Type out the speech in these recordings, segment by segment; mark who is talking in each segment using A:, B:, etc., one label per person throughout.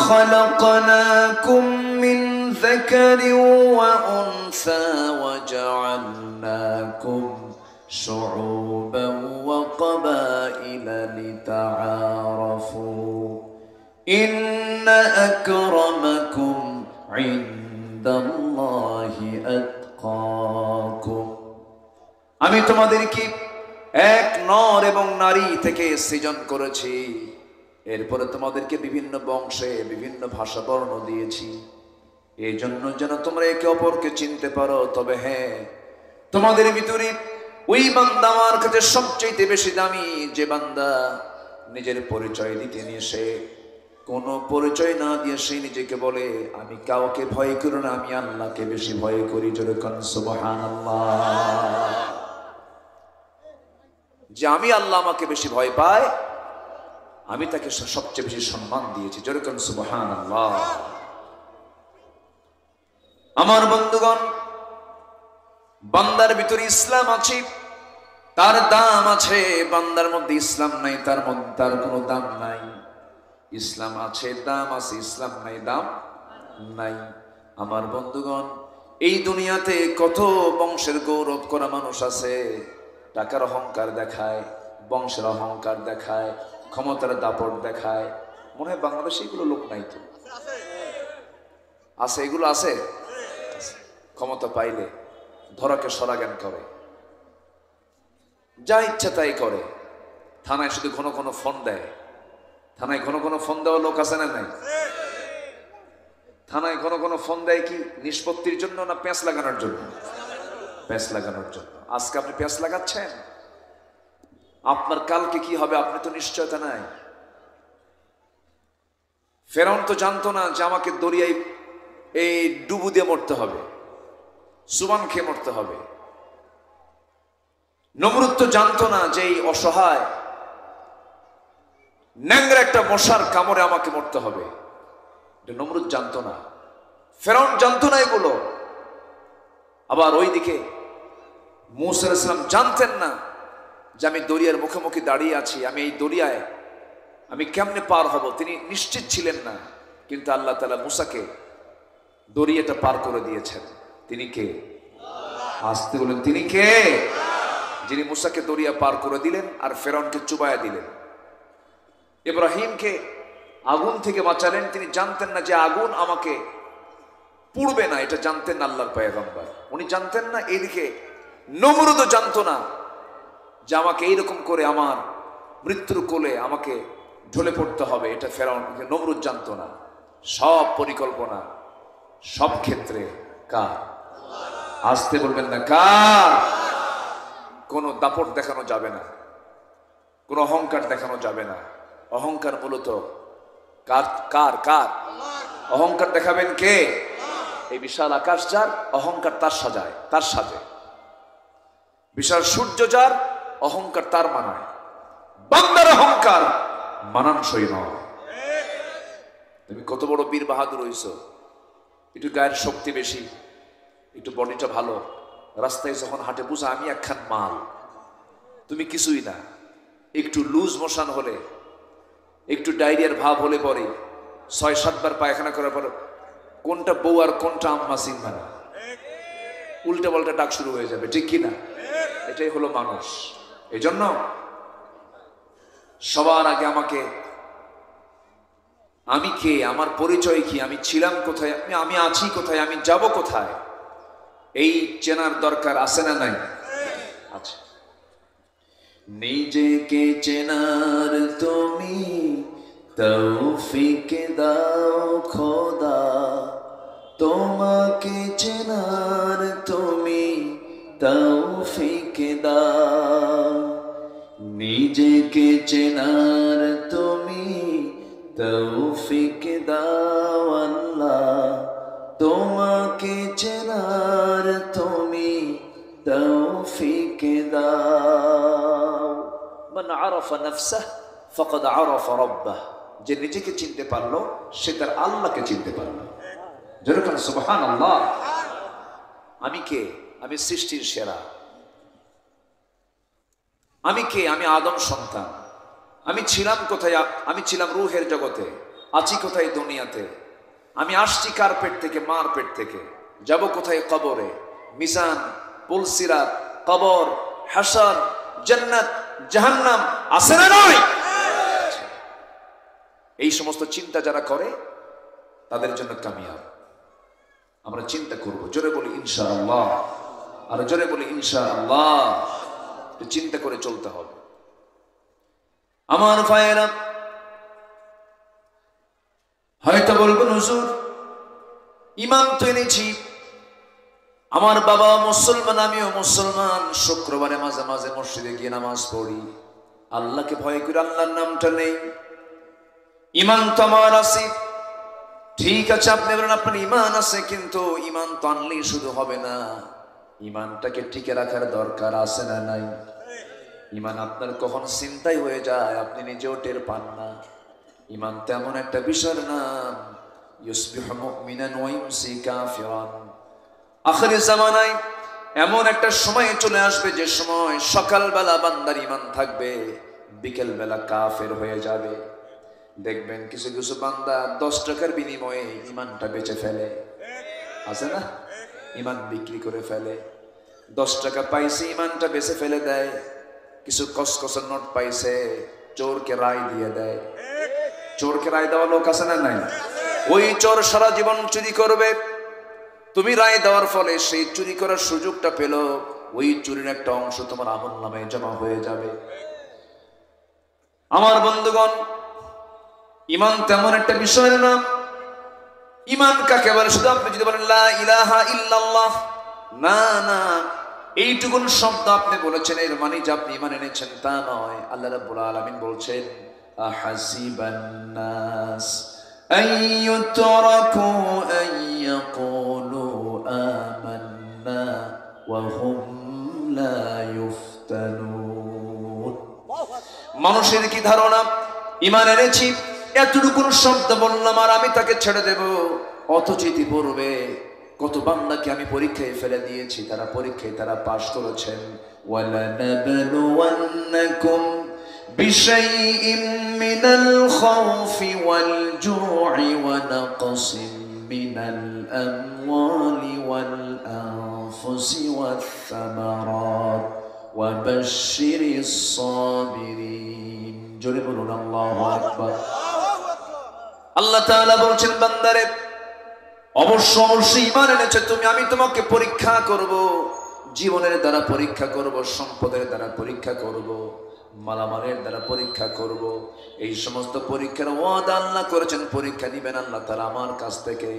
A: خلقناكم من ذكر وأنثى وجعلناكم شعوبا وقبائل لتعارفوا إن أكرمكم عند الله أتقاكم আমি তোমাদেরকে এক নর এবং নারী থেকে সৃজন করেছি, এরপরে তোমাদেরকে বিভিন্ন বংশে বিভিন্ন ভাষা বর্ণ দিয়েছি, এই জন্য যেন তোমরা একে অপরকে চিনতে পারো। তবে হ্যাঁ, তোমাদের ভিতরে ওই বান্দা আমার কাছে সবচেয়ে বেশি দামি, যে বান্দা নিজের পরিচয় দিতে নিয়ে সে কোনো পরিচয় না দিয়ে সে নিজেকে বলে আমি কাউকে ভয় করি না, আমি আল্লাহকে বেশি ভয় করি। জোরে কোন সুবহানাল্লাহ। যে আমি আল্লাহ আমাকে বেশি ভয় পায়, আমি তাকে সবচেয়ে বেশি সম্মান দিয়েছি। জোরে কোন সুবহানাল্লাহ। আমার বন্ধুগণ, বান্দার ভিতরে ইসলাম আছে, তার দাম আছে। বান্দার মধ্যে ইসলাম নাই, তার মধ্যে তার কোনো দাম নাই। ইসলাম আছে, দাম আছে, ইসলাম নাই, দাম নাই। আমার বন্ধুগণ, এই দুনিয়াতে কত বংশের গৌরব করা মানুষ আছে, টাকার অহংকার দেখায়, বংশের অহংকার দেখায়, ক্ষমতার দাপট দেখায়। মনে হয় বাংলাদেশে এগুলো লোক নাই তো? আছে, এগুলো আছে। ক্ষমতা পাইলে ধরাকে সরা জ্ঞান করে, যা ইচ্ছা তাই করে। থানায় শুধু ঘন ঘন ফোন দেয়। থানায় ঘন ঘন ফোন দেওয়া লোক আছে না নাই? থানায় ঘন ঘন ফোন দেয় কি নিষ্পত্তির জন্য না পেঁচ লাগানোর জন্য? পেঁচ লাগানোর জন্য। আজকে আপনি পেঁচ লাগাচ্ছেন, আপনার কালকে কি হবে আপনি তো নিশ্চয়তা নাই। ফেরাউন তো জানতো না যে আমাকে দরিয়ায় এই ডুবু দিয়ে মরতে হবে, সুবান খেয়ে মরতে হবে। নমরুদ তো জানতো না যে এই অসহায় ন্যাংরা একটা মশার কামড়ে আমাকে মরতে হবে। নমরুদ জানতো না, ফেরাউন জানতো না এগুলো। আবার ওইদিকে মূসা আলাইহিস সালাম জানতেন না যে আমি দরিয়ার মুখোমুখি দাঁড়িয়ে আছি, আমি এই দরিয়ায় আমি কেমনে পার হব, তিনি নিশ্চিত ছিলেন না। কিন্তু আল্লাহ তাআলা মূসাকে দরিয়াটা পার করে দিয়েছেন। তিনি কে? আসতে বলেন, তিনি কে? যিনি মূসাকে দরিয়া পার করে দিলেন আর ফেরাউনকে চুবায়া দিলেন। ইব্রাহিমকে আগুন থেকে বাঁচালেন। তিনি জানতেন না যে আগুন আমাকে পুড়বে না, এটা জানতেন না আল্লাহর পয়গম্বর। উনি জানতেন না। এইদিকে নমরুদও জানতো না যে আমাকে এইরকম করে আমার মৃত্যুর কোলে আমাকে ঢলে পড়তে হবে, এটা ফেরাউন নমরুদ জানতো না। সব পরিকল্পনা সব ক্ষেত্রে কার? আসতে বলবেন না কার? কোনো দাপট দেখানো যাবে না, কোনো অহংকার দেখানো যাবে না। অহংকার মূলত কার কার কার? অহংকার দেখাবেন কে? এই বিশাল আকাশ যার, অহংকার তার সাজায়, তার সাজে। বিশাল সূর্য যার, অহংকার তার মানায়। বান্দার অহংকার মানানসই নয়। তুমি কত বড় বীর বাহাদুর হইছো, একটু গায়ের শক্তি বেশি, একটু বডিটা ভালো, রাস্তায় যখন হাঁটে বুঝা আমি একখান মাল, তুমি কিছুই না। একটু লুজ মোশন হলে, একটু ডায়রিয়ার ভাব হলে পরে ৬-৭ বার পায়খানা করার পর কোনটা বউ আর কোনটা আম্মা চিনবে না, উল্টা পাল্টা ডাক শুরু হয়ে যাবে, ঠিক কিনা? এটাই হলো মানুষ। এই জন্য সবার আগে আমাকে, আমি কে, আমার পরিচয় কি, আমি ছিলাম কোথায়, আমি আছি কোথায়, আমি যাব কোথায়, এই চেনার দরকার আছে না নাই? আচ্ছা, নিজেকে চেনার তুমি তৌফিক দাও খোদা, তোমাকে চেনার তুমি তৌফিক দাও, নিজেকে চেনার তুমি তৌফিক দাও আল্লাহ, তোমাকে চেনার তুমি তৌফিক দাও। মান আরাফা নাফসাহু ফাকাদ আরাফা রাব্বাহ, যে নিজেকে চিনতে পারলো সে তার আল্লাহকে চিনতে পারলো। যেরকম সুবহানাল্লাহ। আমি কে? আমি সৃষ্টির সেরা। আমি কে? আমি আদম সন্তান। আমি ছিলাম কোথায়? আমি ছিলাম রূহের জগতে। আছি কোথায় দুনিয়াতে, আমি আসছি কার পেট থেকে, মার পেট থেকে, যাব কোথায় কবরে, মিজান, পুলসিরাত, কবর, হাসর, জান্নাত, জাহান্নাম আছে না নয়? এই সমস্ত চিন্তা যারা করে তাদের জন্য কামিয়াব। আমরা চিন্তা করব, জোরে বলি ইনশাআল্লাহ, আর জোরে বলি ইনশাআল্লাহ। চিন্তা করে চলতে হবে। আমার ভাইয়েরা হয়তো বলবেন হুজুর ইমান তো এনেছি, আমার বাবা মুসলমান, আমিও মুসলমান, শুক্রবারে মাঝে মাঝে মসজিদে গিয়ে নামাজ পড়ি, আল্লাহকে ভয় করে আল্লাহর নামটা নেই, ইমান তো আমার আছে। ঠিক আছে, আপনি বলেন আপনার ইমান আছে, কিন্তু ইমান তো আনলেই শুধু হবে না, ইমানটাকে টিকে রাখার দরকার আছে না নাই? ইমান আপনার কখন চিন্তাই হয়ে যায় আপনি নিজেও টের পান না। ইমান তেমন একটা বিষয়ের নাম, ইউসবিহু মুমিনান ওয়া ইউমসি কাফিরান। আখিরি জামানায় এমন একটা সময় চলে আসবে যে সময় সকালবেলা বান্দার ইমান থাকবে, বিকেল বেলা কাফের হয়ে যাবে। দেখবেন কিছু কিছু বান্দা 10 টাকার বিনিময়ে ইমানটা বেচে ফেলে, আছে না? ইমান বিক্রি করে ফেলে। 10 টাকা পাইছে, ইমানটা বেচে ফেলে দেয়। কিছু কসকসের নোট পাইছে, চোরকে রায় দিয়ে দেয়। চোরকে রায় দেওয়া লোক আছে না নাই? ওই চোর সারা জীবন চুরি করবে, তুমি রায় দেওয়ার ফলে সেই চুরি করার সুযোগটা পেল, ওই চুরির একটা অংশ তোমার আমলনামায় জমা হয়ে যাবে। আমার বন্ধুগণ, ইমান তেমন একটা বিষয়ের নাম। ইমান কাকে বলে? শুধু আপনি যদি বলেন লা ইলাহা ইল্লাল্লাহ, না না, এইটুকুন শব্দ আপনি বলেছেন এর মানে যে আপনি ইমান এনেছেন তা নয়। আল্লাহ রাব্বুল আলামিন বলছেন আহাসিবান নাস আইয়ুতরাকু আইয়াকুলু আমান্না ওয়া হুম লা ইফতানুন। মানুষের কি ধারণা, ইমান এনেছি এতটুকুন শব্দ বললাম আর আমি তাকে ছেড়ে দেব? অথচ ইতিপূর্বে কত বান্দাকে আমি পরীক্ষায় ফেলে দিয়েছি, তারা পরীক্ষায় তারা পাশ করেছেন। ওয়ালানাবলুওয়ান্নাকুম বিশাইইম মিনাল খাউফি ওয়াল জু'i ওয়া নাকসিম মিনাল আমওয়ালি ওয়াল আনফুসি ওয়াস সামারাত ওয়া বাশশিরিস সাবিরিন। জোরে বলুন আল্লাহু আকবার। আল্লাহ তাআলা বলছেন বান্দারে অবশ্যই ঈমান এনেছে তুমি, আমি তোমাকে পরীক্ষা করব, জীবনের দ্বারা পরীক্ষা করব, সম্পদের দ্বারা পরীক্ষা করব, মালামালের দ্বারা পরীক্ষা করব। এই সমস্ত পরীক্ষার ওয়াদা আল্লাহ করেছেন, পরীক্ষা দিবেন আল্লাহ তাআলা আমার কাছ থেকে।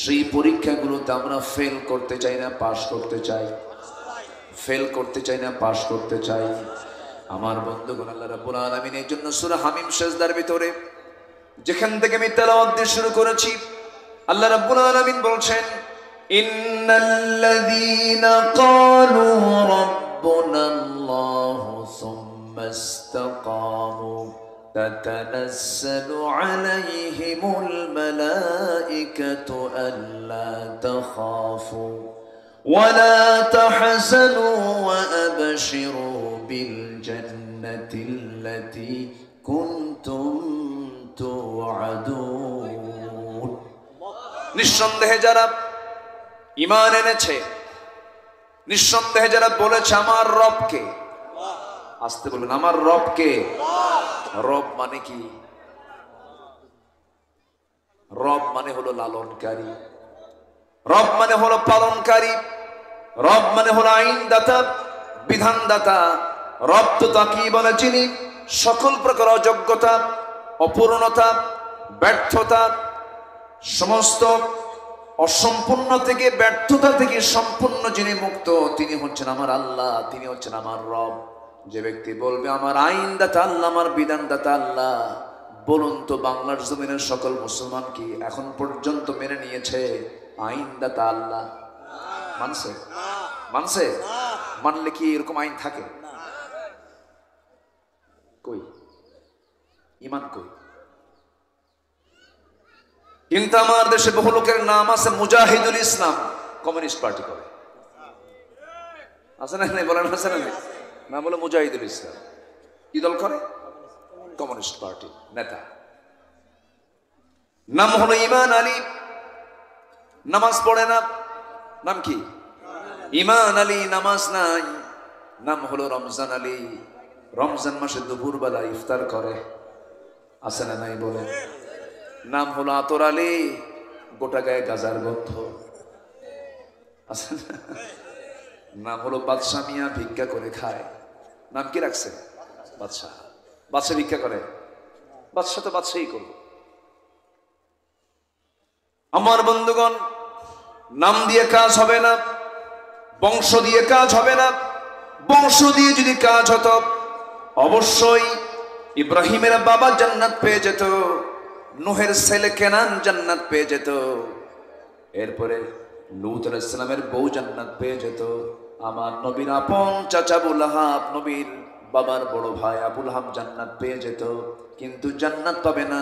A: সেই পরীক্ষাগুলোতে আমরা ফেল করতে চাই না, পাস করতে চাই? ফেল করতে চাই না, পাস করতে চাই? আমার বন্ধুগণ, আল্লাহ রাব্বুল আলামিন এর জন্য সূরা হামিম সিজদার ভিতরে যেখান থেকে আমি তেলাওয়াত দিয়ে শুরু করেছি, আল্লাহ রাব্বুল আলামিন বলছেন ইন্নাল্লাযীনা ক্বালু রাব্বুনাল্লাহু সুম্মা ইসতাকামু তাতানাজ্জালু আলাইহিমুল মালাঈকাতু আল্লা তাখাফু ওয়া লা তাহজানু ওয়া আবশিরু বিল জান্নাতিল্লাতী কুনতুম তুআদুন। নিঃসন্দেহে যারা ঈমান এনেছে, নিঃসন্দেহে যারা বলেছে আমার রবকে, আসতে বলবেন আমার রবকে। রব মানে কি? রব মানে হলো লালনকারী, রব মানে হলো পালনকারী, রব মানে হলো আইনদাতা, বিধানদাতা। রব তো তাকেই বলে যিনি সকল প্রকার অযোগ্যতা, অপূর্ণতা, ব্যর্থতা, সমস্ত অসম্পূর্ণ থেকে, ব্যর্থতা থেকে সম্পূর্ণ যিনি মুক্ত, তিনি হচ্ছেন আমার আল্লাহ, তিনি হচ্ছেন আমার রব। যে ব্যক্তি বলবে আমার আইনদাতা আল্লাহ, আমার বিধানদাতা আল্লাহ, বলুন তো বাংলার জমিনের সকল মুসলমান কি এখন পর্যন্ত মেনে নিয়েছে আইনদাতা আল্লাহ? মানছে? মানছে? মানলে কি এরকম আইন থাকে? কই ঈমান কই? কিন্তু আমার দেশে বহু লোকের নাম আছে মুজাহিদুল ইসলাম, কমিউনিস্ট পার্টি করে, আছে না? বলেন আছে না? না বলে মুজাহিদুল ইসলাম, কি দল করে? কমিউনিস্ট পার্টি নেতা। নাম হলো ইমান আলী, নামাজ পড়ে না, নাম কি? ইমান আলী, নামাজ নাই। নাম হলো রমজান আলী, রমজান মাসে দুপুরবেলা ইফতার করে, আছে না নাই বলে? নাম হলো আতর আলী, গোটা গায়ে গাজার গন্ধ, আছে না? নাম হলো বাদশাহ মিয়া, ভিক্ষা করে খায়। নাম কি রাখছে? বাদশাহ। বাদশাহ ভিক্ষা করে, বাদশাহ তো বাদশাহই করবে। আমার বন্ধুগণ, নাম দিয়ে কাজ হবে না, বংশ দিয়ে কাজ হবে না। বংশ দিয়ে যদি কাজ হতো, অবশ্যই ইব্রাহিমের বাবা জান্নাত পেয়ে যেত, নূহের ছেলে কেনান জান্নাত পেয়ে যেত, এরপরে লূত আলাইহিস সালামের বউ জান্নাত পেয়ে যেত, আমার নবীর আপন চাচা আবু লাহাব, নবীর বাবার বড় ভাই আবু লাহাব জান্নাত পেয়ে যেত। কিন্তু জান্নাত পাবে না,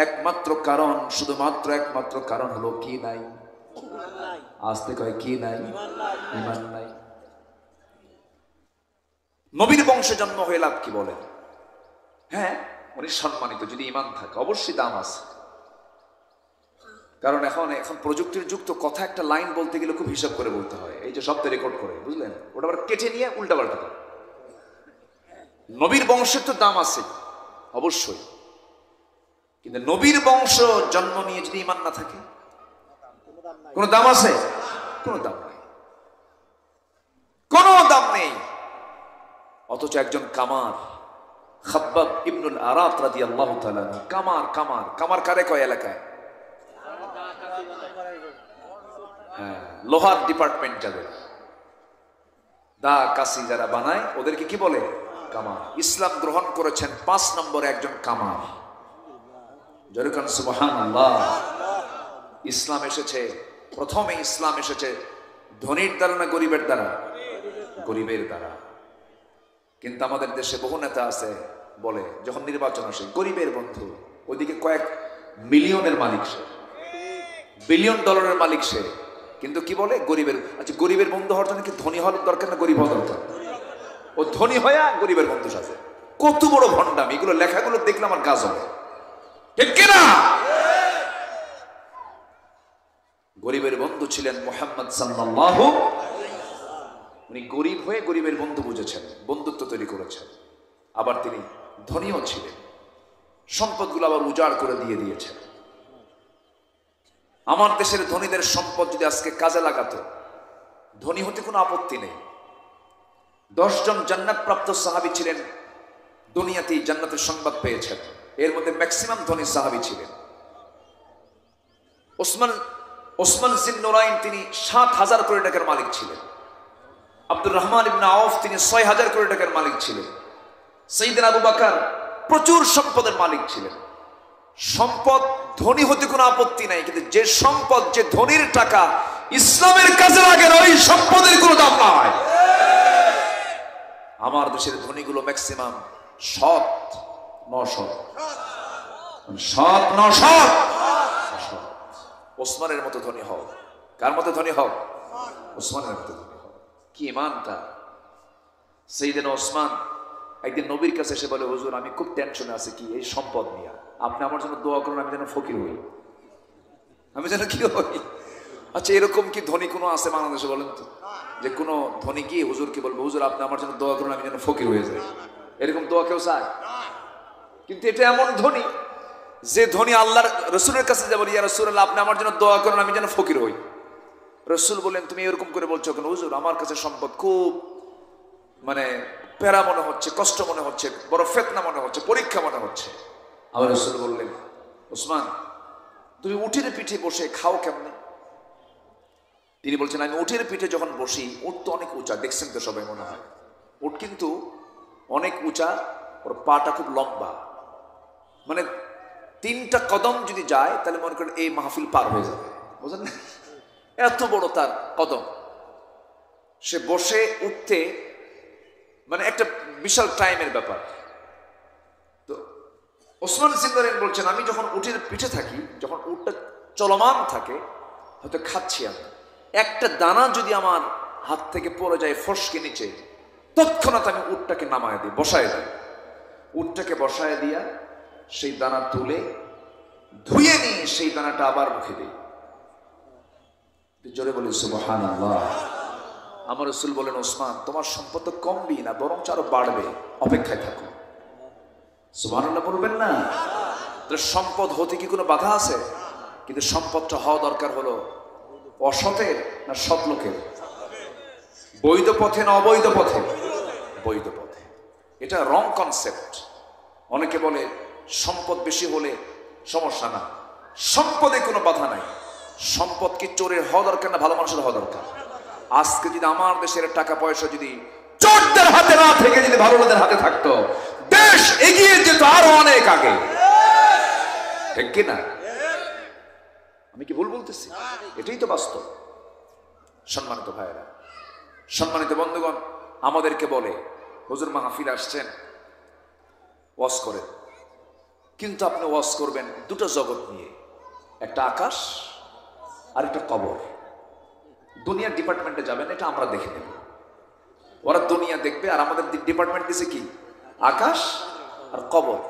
A: একমাত্র কারণ, শুধুমাত্র একমাত্র কারণ হলো কি নাই? আসতে কয় কি নাই? ঈমান নাই। নবীর বংশে জন্ম হয়ে লাভ কি বলেন? হ্যাঁ, উনি সম্মানিত, যদি ঈমান থাকে অবশ্যই দাম আছে। কারণ এখন প্রযুক্তির যুগ, তো কথা একটা লাইন বলতে গেলে খুব হিসাব করে বলতে হয়। এই যে শব্দ রেকর্ড করে, বুঝলেন, ওটা আবার কেটে নিয়ে উল্টা পাল্টা করে। নবীর বংশের তো দাম আছে অবশ্যই, কিন্তু নবীর বংশ জন্ম নিয়ে যদি ঈমান না থাকে, কোন দাম আছে? কোন দাম নেই, কোন দাম নেই। অথচ একজন কামার, খাব্বাব ইবনুল আরাত রাদিয়াল্লাহু তাআলা, কামার। কামার কামার কারে কয় এলাকায়? হ্যাঁ, লোহার ডিপার্টমেন্ট যাদের, দা কাসি যারা বানায়, ওদেরকে কি বলে? কামার। ইসলাম গ্রহণ করেছেন 5 নম্বরে একজন কামার। যেরকম সুবহানাল্লাহ। ইসলাম এসেছে, প্রথমে ইসলাম এসেছে ধনীর দ্বারা না গরিবের দ্বারা? গরিবের দ্বারা। কিন্তু আমাদের দেশে বহু নেতা আছে, বলে যখন নির্বাচন আসে গরিবের বন্ধু, ওইদিকে কয়েক মিলিয়নের মালিক সে, বিলিয়ন ডলারের মালিক সে, কিন্তু কি বলে? গরিবের। আচ্ছা, গরিবের বন্ধু হওয়ার জন্য কি ধনী হওয়ার দরকার না গরিব হওয়ার দরকার? ও ধনী হয়ে গরিবের বন্ধু সাথে, কত বড় ভণ্ডামি! এগুলো লেখাগুলো দেখলে আমার কাজ হবে, ঠিক কিনা? গরিবের বন্ধু ছিলেন মুহাম্মদ সাল্লাল্লাহু, উনি গরিব হয়ে গরিবের বন্ধু বুঝেছেন, বন্ধুত্ব তৈরি করেছেন। আবার তিনি ধনীও ছিলেন, সম্পদগুলো আবার উজাড় করে দিয়েছেন। আমার দেশের ধনীদের সম্পদ যদি আজকে কাজে লাগাতো, ধনী হতে কোনো আপত্তি নেই। 10 জন জান্নাত প্রাপ্ত সাহাবী ছিলেন, দুনিয়াতেই জান্নাতের সংবাদ পেয়েছেন। এর মধ্যে ম্যাক্সিমাম ধনী সাহাবী ছিলেন। ওসমান জিন্নুরাইন, তিনি 7,000 কোটি টাকার মালিক ছিলেন। আব্দুর রহমান ইবনে আউফ, তিনি 6,000 কোটি টাকার মালিক ছিলেন। সাইয়েদনা আবু বকর প্রচুর সম্পদের মালিক ছিলেন। সম্পদ, ধনী হতে কোনো আপত্তি নাই, কিন্তু যে সম্পদ, যে ধনীর টাকা ইসলামের কাজে লাগে না, ওই সম্পদের কোনো দাম নাই। আমার দেশের ধনীগুলো ম্যাক্সিমাম সৎ, নসৎ, সৎ নসৎ। ওসমানের মতো ধনী হও। কার মতো ধনী হও? ওসমানের মতো ধনী হও। কি ঈমানটা! সাইয়েদনা ওসমান একদিন নবীর কাছে এসে বলে, হুজুর, আমি খুব টেনশনে আছি, কি এই সম্পদ নিয়ে, আপনি আমার জন্য দোয়া করুন, আমি যেন ফকির হই, আমি যেন কি হই। আচ্ছা, এরকম কি ধনী কোনো আছে বাংলাদেশে? বলেন তো, যে কোনো ধনী কি হুজুর কি বলবো, হুজুর আপনি আমার জন্য দোয়া করুন, আমি যেন ফকির হয়ে যাই? এরকম দোয়া কেউ চায়? কিন্তু এটা এমন ধনী, যে ধনী আল্লাহর রসুলের কাছে যাবো, ইয়া রাসূলুল্লাহ, আপনি আমার জন্য দোয়া করুন, আমি যেন ফকির হই। রসুল বলেন, তুমি এরকম করে বলছো কেন? হুজুর, আমার কাছে সম্পদ খুব প্যারা মনে হচ্ছে, কষ্ট মনে হচ্ছে, বড় ফিতনা মনে হচ্ছে, পরীক্ষা মনে হচ্ছে। আবার রাসূল বললেন, ওসমান, তুমি উটের পিঠে বসে খাও কেমনে? তিনি বলছেন, আমি উটের পিঠে যখন বসি, উট তো অনেক উঁচা, দেখছেন তো সবাই মনে হয়, উট কিন্তু অনেক উঁচা, ওর পাটা খুব লম্বা, 3টা কদম যদি যায় তাহলে মনে করেন এই মাহফিল পার হয়ে যাবে, বুঝলেন না? এত বড় তার কদম। সে বসে উঠতে একটা বিশাল টাইমের ব্যাপার। তো ওসমান জিন্নুরাইন বলছেন, আমি যখন উটের পিঠে থাকি, যখন উটটা চলমান থাকে, হয়তো খাচ্ছি আমি, একটা দানা যদি আমার হাত থেকে পড়ে যায় ফসকে নিচে, তৎক্ষণাৎ আমি উটটাকে নামায় দিই, বসায় দিই। উটটাকে বসায় দিয়া সেই দানা তুলে ধুয়ে নিয়ে সেই দানাটা আবার মুখে দিই। জোরে বলি সুবহানাল্লাহ। আমার রাসূল বলেন, ওসমান তোমার সম্পদ তো কমবি না, বরং আরো বাড়বে, অপেক্ষায় থাকো। সুবহানাল্লাহ বলবেন না? সম্পদ হতে কি কোনো বাধা আছে? কিন্তু সম্পদটা হওয়া দরকার হলো অসতের না সৎ লোকের, বৈধ পথে না অবৈধ পথে? বৈধ পথে। এটা রং কনসেপ্ট। অনেকে বলে সম্পদ বেশি হলে সমস্যা না, সম্পদে কোনো বাধা নাই। সম্পদ কি চোরের হওয়া দরকার না ভালো মানুষের হওয়া দরকার? আজকে যদি আমার দেশের টাকা পয়সা যদি চোরদের হাতে না থেকে যদি ভালো লোকদের হাতে থাকতো, দেশ এগিয়ে যেত আরো অনেক আগে, ঠিক কি না? আমি কি ভুল বলতেছি? এটাই তো বাস্তব। সম্মানিত ভাইয়েরা, সম্মানিত বন্ধুগণ, আমাদেরকে বলে হুজুর মাহফিল আসছেন, ওয়াজ করেন, কিন্তু আপনি ওয়াজ করবেন দুটো জগৎ নিয়ে, একটা আকাশ আর একটা কবর। দুনিয়ার ডিপার্টমেন্টে যাবেন, এটা আমরা দেখে নেব। ওরা দুনিয়া দেখবে, আর আমাদের ডিপার্টমেন্ট দিছে কি? আকাশ আর কবর।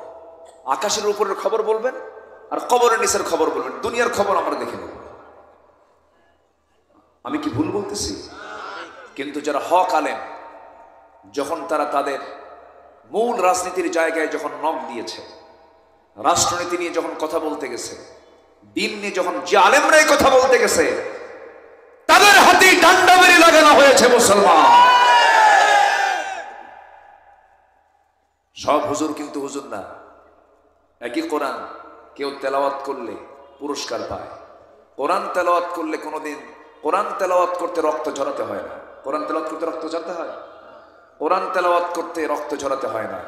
A: আকাশের উপরের খবর বলবেন আর কবরের নিচের খবর বলবেন, দুনিয়ার খবর আমরা দেখে নেব। আমি কি ভুল বলতেছি? কিন্তু যারা হক আলেম, যখন তারা তাদের মূল রাজনীতির জায়গায় যখন নখ দিয়েছে, রাষ্ট্রনীতি নিয়ে যখন কথা বলতে গেছে, দিন নিয়ে যখন যে আলেমরাই কথা বলতে গেছে, তাদের হাতে ডান্ডা বেরি লাগানো হয়েছে মুসলমান। সব হুজুর কিন্তু হুজুর না। একই কোরআন কেউ তেলাওয়াত করলে পুরস্কার পায়, কোরআন তেলাওয়াত করলে কোনোদিন কোরআন তেলাওয়াত করতে রক্ত ঝরাতে হয় না। কোরআন তেলাওয়াত করতে রক্ত ঝরাতে হয়? কোরআন তেলাওয়াত করতে রক্ত ঝরাতে হয় না,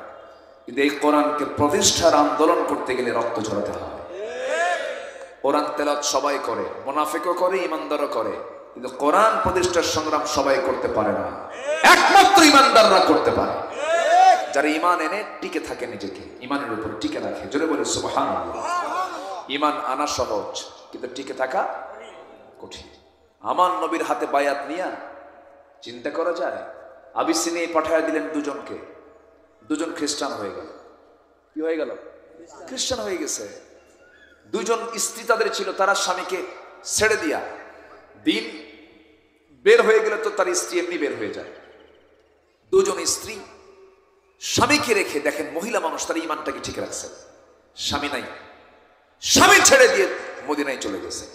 A: কিন্তু এই কোরআনকে প্রতিষ্ঠার আন্দোলন করতে গেলে রক্ত ঝরাতে হয়। কোরআন তেলাওয়াত সবাই করে, মুনাফিকও করে, ইমানদারও করে, কিন্তু কোরআন প্রতিষ্ঠার সংগ্রাম সবাই করতে পারে না, একমাত্র ইমানদাররা করতে পারে। যারা ইমান এনে টিকে থাকে, নিজেকে ইমানের উপর টিকে রাখে। জোরে বলে সুবহানাল্লাহ। ইমান আনা সহজ, কিন্তু টিকে থাকা কঠিন। আমার নবীর হাতে বায়াত নিয়া চিন্তা করা যায়? আবিসিনিয়ায় পাঠায় দিলেন দুজনকে, দুজন খ্রিস্টান হয়ে গেল। কি হয়ে গেল? খ্রিস্টান হয়ে গেছে। দুজন স্ত্রী তাদের ছিল, তারা স্বামীকে ছেড়ে দিয়া দিন বের হয়ে গেলে তো তার স্ত্রী এমনি বের হয়ে যায়। দুজন স্ত্রী স্বামীকে রেখে, দেখেন মহিলা মানুষ তার ইমানটাকে ঠিক রাখছে। স্বামী নাই, স্বামী ছেড়ে দিয়ে মদিনায় চলে গেছে।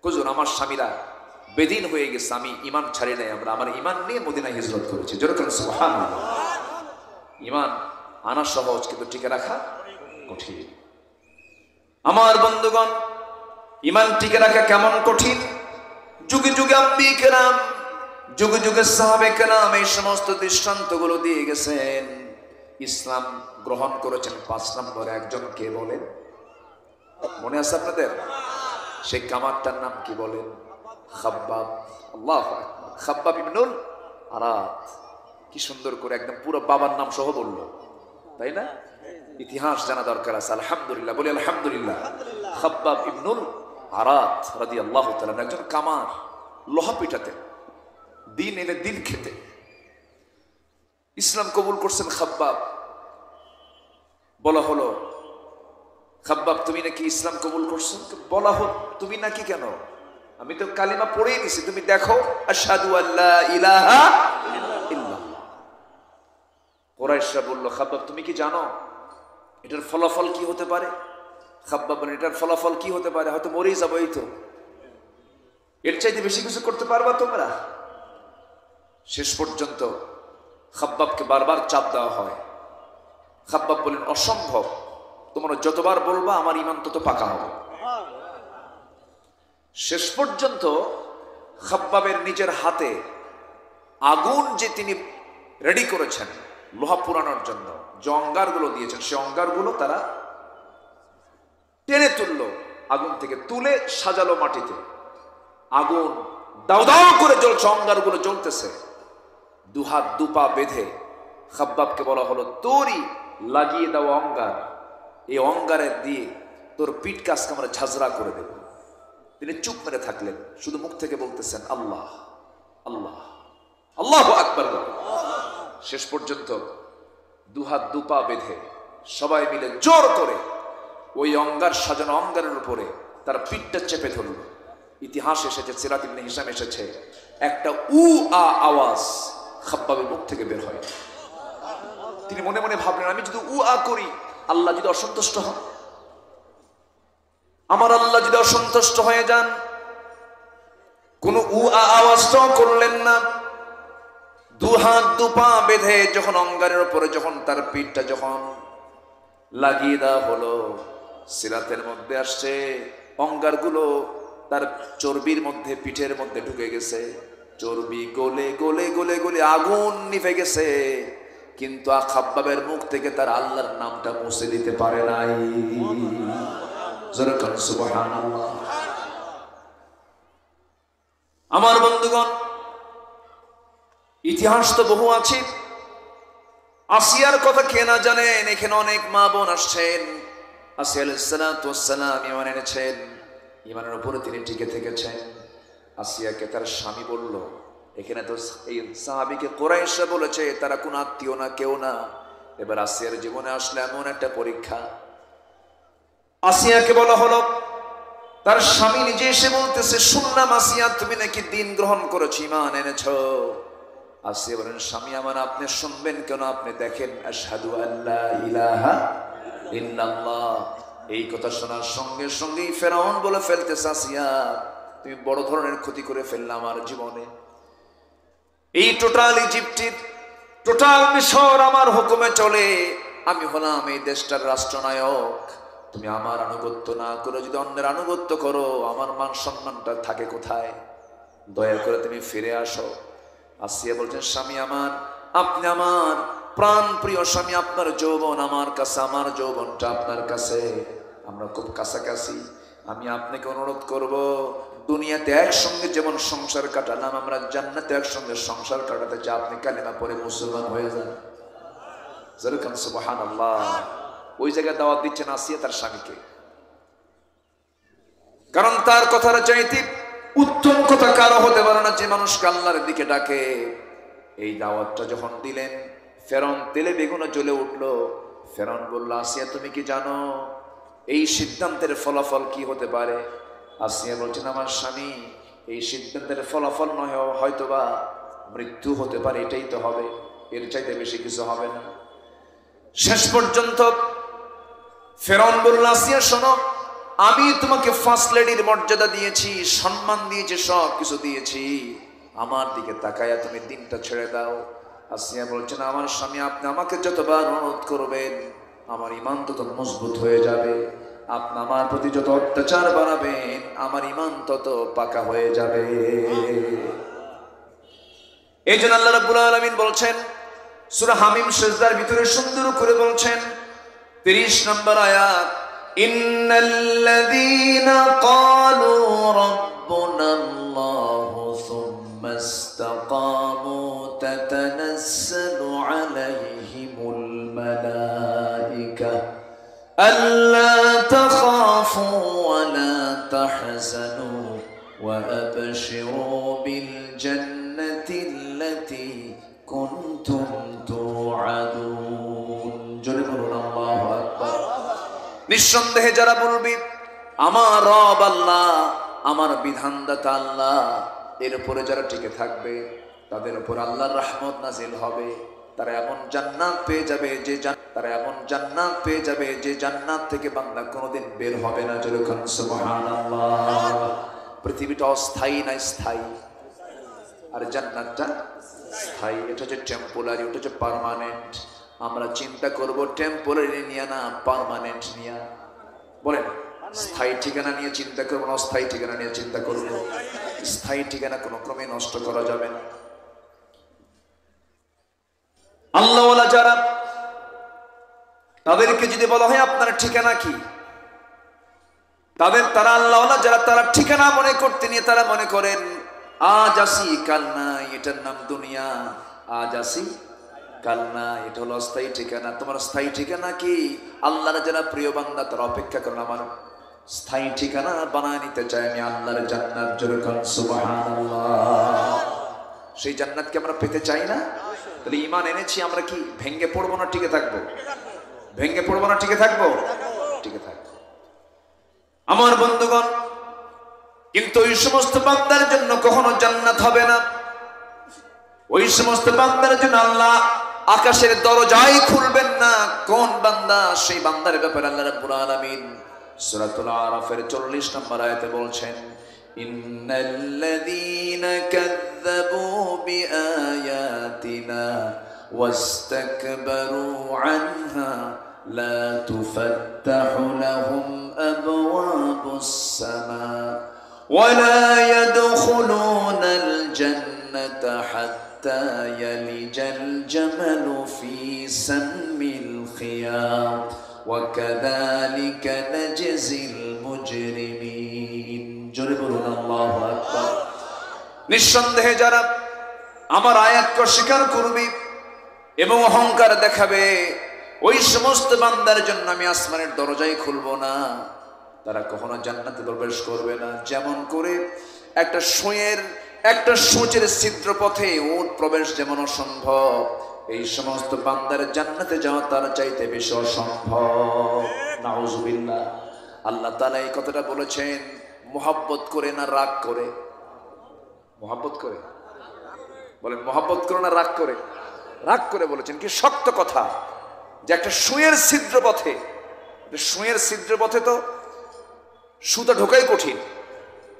A: হুজুর আমার স্বামীরা বেদিন হয়ে গেছে, আমি ইমান ছাড়ি নাই, আমরা আমার ইমান নিয়ে মদিনায় হিজরত করেছি। যেরকম সুবহানাল্লাহ। ইমান আনা সহজ, কিন্তু টিকে রাখা কঠিন। আমার বন্ধুগণ, ইমান টিকে রাখা কেমন কঠিন! যুগে যুগে আম্বিয়ে কেরাম, যুগে যুগে সাহাবে কেরাম এই সমস্ত দৃষ্টান্তগুলো দিয়ে গেছেন। ইসলাম গ্রহণ করেছেন 5 নম্বরে একজন, কে বলেন? মনে আছে আপনাদের? সেই কামারটার নাম কি বলেন? খাব্বাব। আল্লাহু আকবার। খাব্বাব ইবনুল আরাত। কি সুন্দর করে একদম পুরো বাবার নাম সহ বলল, তাই না? ইতিহাস জানা দরকার আছে। আলহামদুলিল্লাহ বলি আলহামদুলিল্লাহ। খাব্বাব ইবনুল আরাত রাদিয়াল্লাহু তাআলা একজন কামার, লোহা পিটাতে, দিন এনে দিন খেতে। ইসলাম কবুল করছেন খাব্বাব। বলা হলো, খাব্বাব তুমি নাকি ইসলাম কবুল করছো? বলা হল, তুমি নাকি কেন? আমি তো কালিমা পড়েই নিছি, তুমি দেখো। আশহাদু আল্লা ইলাহা ইল্লাল্লাহ। কুরাইশরা বলল, খাব্বাব তুমি কি জানো এটার ফলাফল কি হতে পারে? খাব্বাব বলেন, এটার ফলাফল কি হতে পারে? হয়তো মরেই যাবো, এই তো, এর চাইতে বেশি কিছু করতে পারবা তোমরা? শেষ পর্যন্ত খাব্বাবকে বারবার চাপ দেওয়া হয়। খাব্বাব বলেন, অসম্ভব, তোমরা যতবার বলবা আমার ঈমান তত পাকা হবে। শেষ পর্যন্ত খাব্বাবের নিজের হাতে আগুন যে তিনি রেডি করেছেন লোহা পুরানোর জন্য, যে অঙ্গারগুলো দিয়েছেন, সে অঙ্গারগুলো তারা টেনে তুললো, আগুন থেকে তুলে সাজালো মাটিতে। আগুন দাও দাও করে জ্বলছে, অঙ্গারগুলো জ্বলতেছে। দুহাত দুপা বেঁধে খাব্বাবকে বলা হলো, তোরই লাগিয়ে দেওয়া অঙ্গার, এই অঙ্গারে দিয়ে তোর পিঠ কাজকে আমরা ঝাঁঝরা করে দেব। তিনি চুপ মেরে থাকলেন, শুধু মুখ থেকে বলতেছেন আল্লাহ আল্লাহ, আল্লাহু আকবার। শেষ পর্যন্ত দুহাত দুপা বেঁধে সবাই মিলে জোর করে ওই অঙ্গার সাজানো অঙ্গারের উপরে তার পিঠটা চেপে ধরল। ইতিহাস এসেছে, সিরাত ইবনে হিশাম এসেছে, একটা আওয়াজ খাব্বাবের মুখ থেকে বের হয়। তিনি মনে মনে ভাবলেন, আমি যদি করি, আল্লাহ যদি অসন্তুষ্ট হন, আমার আল্লাহ যদি অসন্তুষ্ট হয়ে যান। কোন আওয়াজটাও করলেন না। দু হাত দু পা বেঁধে যখন অঙ্গারের উপরে যখন তার পিঠটা যখন লাগিয়ে দেওয়া হলো, সিরাতের মধ্যে আসছে অঙ্গারগুলো তার চর্বির মধ্যে, পিঠের মধ্যে ঢুকে গেছে। চর্বি গলে গলে গলে গলে আগুন নিভে গেছে, কিন্তু খাব্বাবের মুখ থেকে তার আল্লাহর নামটা মুছে দিতে পারে নাই। সুবহানাল্লাহ। আমার বন্ধুগণ, ইতিহাস তো বহু আছে। আসিয়ার কথা কে না জানেন? এখানে অনেক মা বোন আসছেন। আসিয়া আলাইহিস সালাতু ওয়াস সালাম ঈমান এনেছেন, ঈমানের উপরে তিনি টিকে থেকেছেন। আসিয়াকে তার স্বামী বলল, এখানে তো এই সাহাবীকে কুরাইশরা বলেছে তারা কোন আত্মীয় না, কেউ না। এবার আসিয়ার জীবনে আসলে এমন একটা পরীক্ষা। আসিয়াকে বলা হলো, তার স্বামী নিজে এসে বলতেছে, শুনলাম আসিয়া তুমি নাকি দিন গ্রহণ করেছো, ঈমান এনেছো। আসিয়া বলেন, স্বামী আমার, আপনি শুনবেন কেন? আপনি দেখেন, আশহাদু আল্লা ইলাহা ইল্লাল্লাহ। এই কথা শোনার সঙ্গে সঙ্গেই ফেরাউন বলে ফেলতেছে, আসিয়া তুমি বড় ধরনের ক্ষতি করে ফেললে আমার জীবনে। এই টোটাল ইজিপ্টের, টোটাল মিশর আমার হুকুমে চলে। আমি হলাম এই দেশটার রাষ্ট্রনায়ক। তুমি আমার আনুগত্য না করে যদি অন্যের আনুগত্য করো, আমার মান সম্মানটা থাকে কোথায়? দয়া করে তুমি ফিরে আসো। আসিয়া বলছেন, স্বামী আমার, আপনি আমার প্রাণ প্রিয় স্বামী, আপনার যৌবন আমার কাছে, আমার যৌবনটা আপনার কাছে, আমরা খুব কাছাকাছি। আমি আপনাকে অনুরোধ করব, দুনিয়াতে একসঙ্গে যেমন সংসার কাটালাম, আমরা জান্নাতে একসঙ্গে সংসার কাটাতে চাই। আপনি কালিমা পড়ে মুসলমান হয়ে যান। সুবহানাল্লাহ। ওই জায়গায় দাওয়াত দিচ্ছেন আসিয়া তার স্বামীকে, কারণ তার কথার চাইতে উত্তম কথা কারো হতে পারে না যে মানুষকে আল্লাহর দিকে ডাকে। এই দাওয়াতটা যখন দিলেন, ফেরাউন তেলে বেগুনে জ্বলে উঠলো। ফেরাউন বলল, আসিয়া তুমি কি জানো এই সিদ্ধান্তের ফলাফল কি হতে পারে? আসিয়া বলছেন, আমার স্বামী, এই সিদ্ধান্তের ফলাফল নয়, হয়তোবা মৃত্যু হতে পারে, এটাই তো হবে, এর চাইতে বেশি কিছু হবে না। শেষ পর্যন্ত ফেরাউন বলল, আসিয়া শোনো, আমি তোমাকে ফার্স্ট লেডির মর্যাদা দিয়েছি, সম্মান দিয়েছি, সব কিছু দিয়েছি, আমার দিকে তাকায়া তুমি দিনটা ছেড়ে দাও। আসিয়া বলছেন, আমার স্বামী, আপনি আমাকে যতবার অনুরোধ করবেন আমার ঈমান তত মজবুত হয়ে যাবে। আপনি আমার প্রতি যত অত্যাচার বাড়াবেন আমার ঈমান তত পাকা হয়ে যাবে। এই জন্য আল্লাহ রাব্বুল আলামিন বলছেন সূরা হামিম সিজদার ভিতরে সুন্দর করে বলছেন, 30 নম্বর আয়াত, ইন্নাল্লাযীনা ক্বালু রাব্বুনাল্লাহু সুম্মা ইসতাকামু তাতানাজ্জালু আলাইহিমুল মালায়েকা আল্লা তাখাফু ওয়া লা তাহজানু ওয়া আবশিরু বিল জান্নাতিল্লাতী কুনতুম তুআদুন। জোরে বলুন আল্লাহু আকবার। নিঃসন্দেহে যারা বলবি আমার রব আল্লাহ, আমার বিধানদাতা আল্লাহ, এর উপরে যারা টিকে থাকবে তাদের উপর আল্লাহর রহমত নাজিল হবে। তারা এমন জান্নাত পেয়ে যাবে যে জান্নাত থেকে বান্দা কোনোদিন বের হবে না। জোরে বলুন সুবহানাল্লাহ। পৃথিবীটা অস্থায়ী না স্থায়ী, আর জান্নাতটা স্থায়ী। এটা হচ্ছে টেম্পোরারি, ওটা হচ্ছে পার্মানেন্ট। আমরা চিন্তা করব টেম্পোরারি নিয়ে না পার্মানেন্ট নিয়ে। বলেন, স্থায়ী ঠিকানা নিয়ে চিন্তা করবো না অস্থায়ী ঠিকানা নিয়ে চিন্তা করবো? স্থায়ী ঠিকানা কোনো ক্রমে নষ্ট করা যাবে না। আল্লাহওয়ালা যারা, তাদেরকে যদি বলা হয় আপনার ঠিকানা কি, তারা আল্লাহওয়ালা যারা, তারা ঠিকানা মনে করতে নিয়ে তারা মনে করেন আজ আসি কাল নাই, এটার নাম দুনিয়া। আজ আসি কাল না, এটা হলো অস্থায়ী ঠিকানা। তোমার স্থায়ী ঠিকানা কি? আল্লাহর যারা প্রিয় বান্দা তারা অপেক্ষা করেন আমার স্থায়ী ঠিকানা বানায় নিতে চাই আমি আল্লাহর জান্নাত। জোরে বলুন সুবহানাল্লাহ। সেই জান্নাতকে আমরা পেতে চাই না? তাহলে ঈমান এনেছি আমরা কি ভেঙ্গে পড়বো না টিকে থাকবো? ভেঙ্গে পড়বো না টিকে থাকবো? টিকে থাকবো। আমার বন্ধুগণ, কিন্তু ওই সমস্ত বান্দার জন্য কখনো জান্নাত হবে না। ওই সমস্ত বান্দার জন্য আল্লাহ আকাশের দরজাই খুলবেন না। কোন বান্দা? সেই বান্দার ব্যাপারে আল্লাহ রাব্বুল আলামিন সূরাতুল আরাফের 40 নম্বর আয়াতে বলছেন, ইন্নাল্লাযীনা কাযযাবু বিআয়াতিনা ওয়াস্তাকবারু আনহা লা তুফাত্তাহু লাহুম আবওয়াবুস সামা ওয়া লা ইয়াদখুলুনাল জান্নাতা হাত্তা ইয়ালিজাল জামালু ফি সাম্মিল খিয়াত ওয়া কাযালিকা নাজজিল মুজরিমিন। জোরে বলুন আল্লাহু আকবার। নিঃসন্দেহে যারা আমার আয়াতকে অস্বীকার করবে এবং অহংকার দেখাবে, ওই সমস্ত বান্দার জন্য আমি আসমানের দরজাই খুলব না, তারা কখনো জান্নাতে প্রবেশ করবে না। যেমন করে একটা সূচের ছিদ্র পথে উট প্রবেশ যেমন অসম্ভব, এই সমস্ত বান্দার জান্নাতে যাওয়া তার চাইতে বেশি অসম্ভব। নাউজুবিল্লাহ। আল্লাহ তাআলা এই কথাটা বলেছেন মুহাব্বত করে না রাগ করে? মুহাব্বত করে বলেন, মুহাব্বত করে না রাগ করে? রাগ করে বলেছেন। কি শক্ত কথা যে একটা সুঁয়ের ছিদ্র পথে, সুঁয়ের ছিদ্র পথে তো সুতা ঢোকাই কঠিন।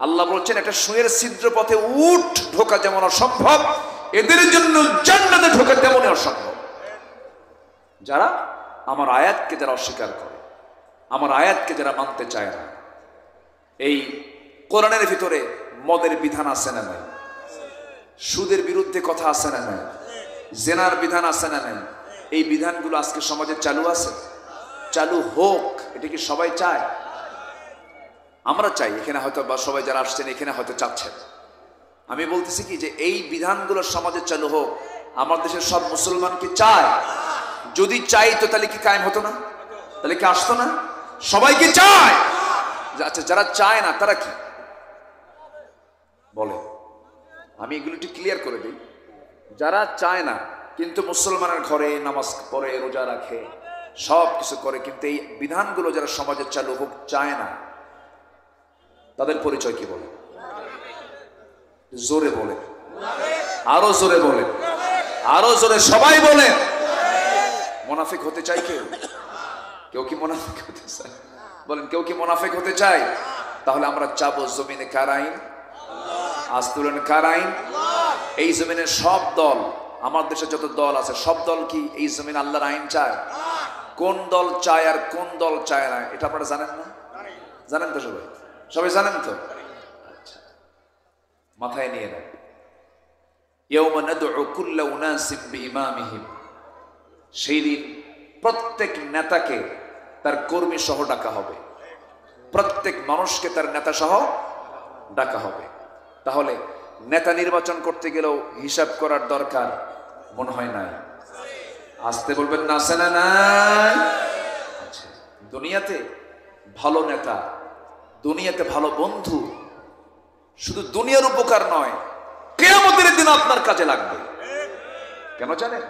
A: আল্লাহ বলছেন একটা সুঁয়ের ছিদ্র পথে উট ঢোকা যেমন অসম্ভব, এদের জন্য জান্নাতে ঢোকা তেমনই অসম্ভব। যারা আমার আয়াতকে যারা অস্বীকার করে, আমার আয়াতকে যারা মানতে চায় না। এই কোরআনের ভিতরে মদের বিধান আছে না নাই? সুদের বিরুদ্ধে কথা আছে না নাই? জেনার বিধান আছে না নাই? এই বিধানগুলো আজকে সমাজে চালু আছে। চালু হোক, এটা কি সবাই চায়? আমরা চাই। এখানে হয়তো বা সবাই যারা আসছেন এখানে হয়তো চাচ্ছেন। আমি বলতেছি কি যে এই বিধানগুলো সমাজে চালু হোক। আমার দেশের সব মুসলমান কি চায়? যদি চাই তো তাহলে কি কায়েম হতো না? তাহলে কি আসতো না? সবাই কি চায়? আচ্ছা, যারা চায় না তারা কি বলে? আমি এগুলো একটু ক্লিয়ার করে দিই। যারা চায় না কিন্তু মুসলমানের ঘরে নামাজ পড়ে, রোজা রাখে, সব কিছু করে, কিন্তু এই বিধানগুলো যারা সমাজে চালু হোক চায় না, তাদের পরিচয় কি বলে? জোরে বলে, আরো জোরে বলে, আরো জোরে সবাই বলে। মুনাফিক হতে চাই কেউ? কেউ কি মুনাফিক হতে চায়? বলেন, কেউ কি মুনাফিক হতে চায়? তাহলে আমরা চাবো জমিনে কার আইন? আজ তুলেন কার আইন? এই জমিনের সব দল, আমার দেশে যত দল আছে সব দল কি এই জমিন আল্লাহর আইন চায়? কোন দল চায় আর কোন দল চায় না এটা আপনারা জানেন না? জানেন তো সবাই? সবাই জানেন তো? আচ্ছা, মাথায় নিয়ে নেন। ইয়াউমা নাদউ কুল্লা উনাসিম বিইমামিহিম। সেই দিন প্রত্যেক নেতাকে তার কর্মী সহ ডাকা হবে, প্রত্যেক মানুষকে তার নেতা সহ ডাকা হবে। তাহলে নেতা নির্বাচন করতে গেলেও হিসাব করার দরকার মনে হয় নাই? আসতে বলবেন না, আছে না নাই? আচ্ছা, দুনিয়াতে ভালো নেতা, দুনিয়াতে ভালো বন্ধু শুধু দুনিয়ার উপকার নয়, কিয়ামতের দিন আপনার কাজে লাগবে। কেন জানেন?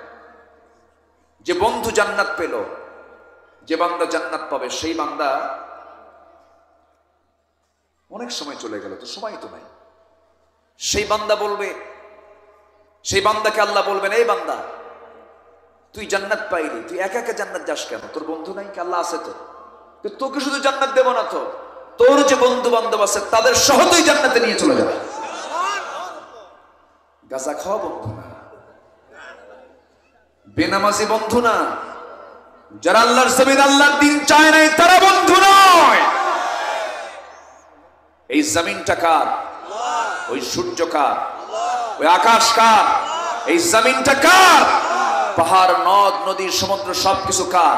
A: যে বন্ধু জান্নাত পেল, যে বান্দা জান্নাত পাবে, সেই বান্দা অনেক সময় চলে গেল, তো সময় তো নাই। সেই বান্দা বলবে, সেই বান্দাকে আল্লাহ বলবেন, এই বান্দা তুই জান্নাত পাইলি, তুই একা একা জান্নাত যাস কেন? তোর বন্ধু নাই কি? আল্লাহ আছে তো, তোকে শুধু জান্নাত দেব না তো, তোর যে বন্ধু বান্ধব আছে তাদের সহ তুই জান্নাতে নিয়ে চলে যাবে। গাঁজা খাওয়া বন্ধু না, বেনামাজি বন্ধু না, যারা আল্লাহর জমিন আল্লাহর দিন চায় নাই তারা বন্ধু নয়। এই জমিনটা কার? ওই সূর্য কার? ওই আকাশ কার? এই জমিনটা কার? পাহাড়, নদ, নদী, সমুদ্র সবকিছু কার?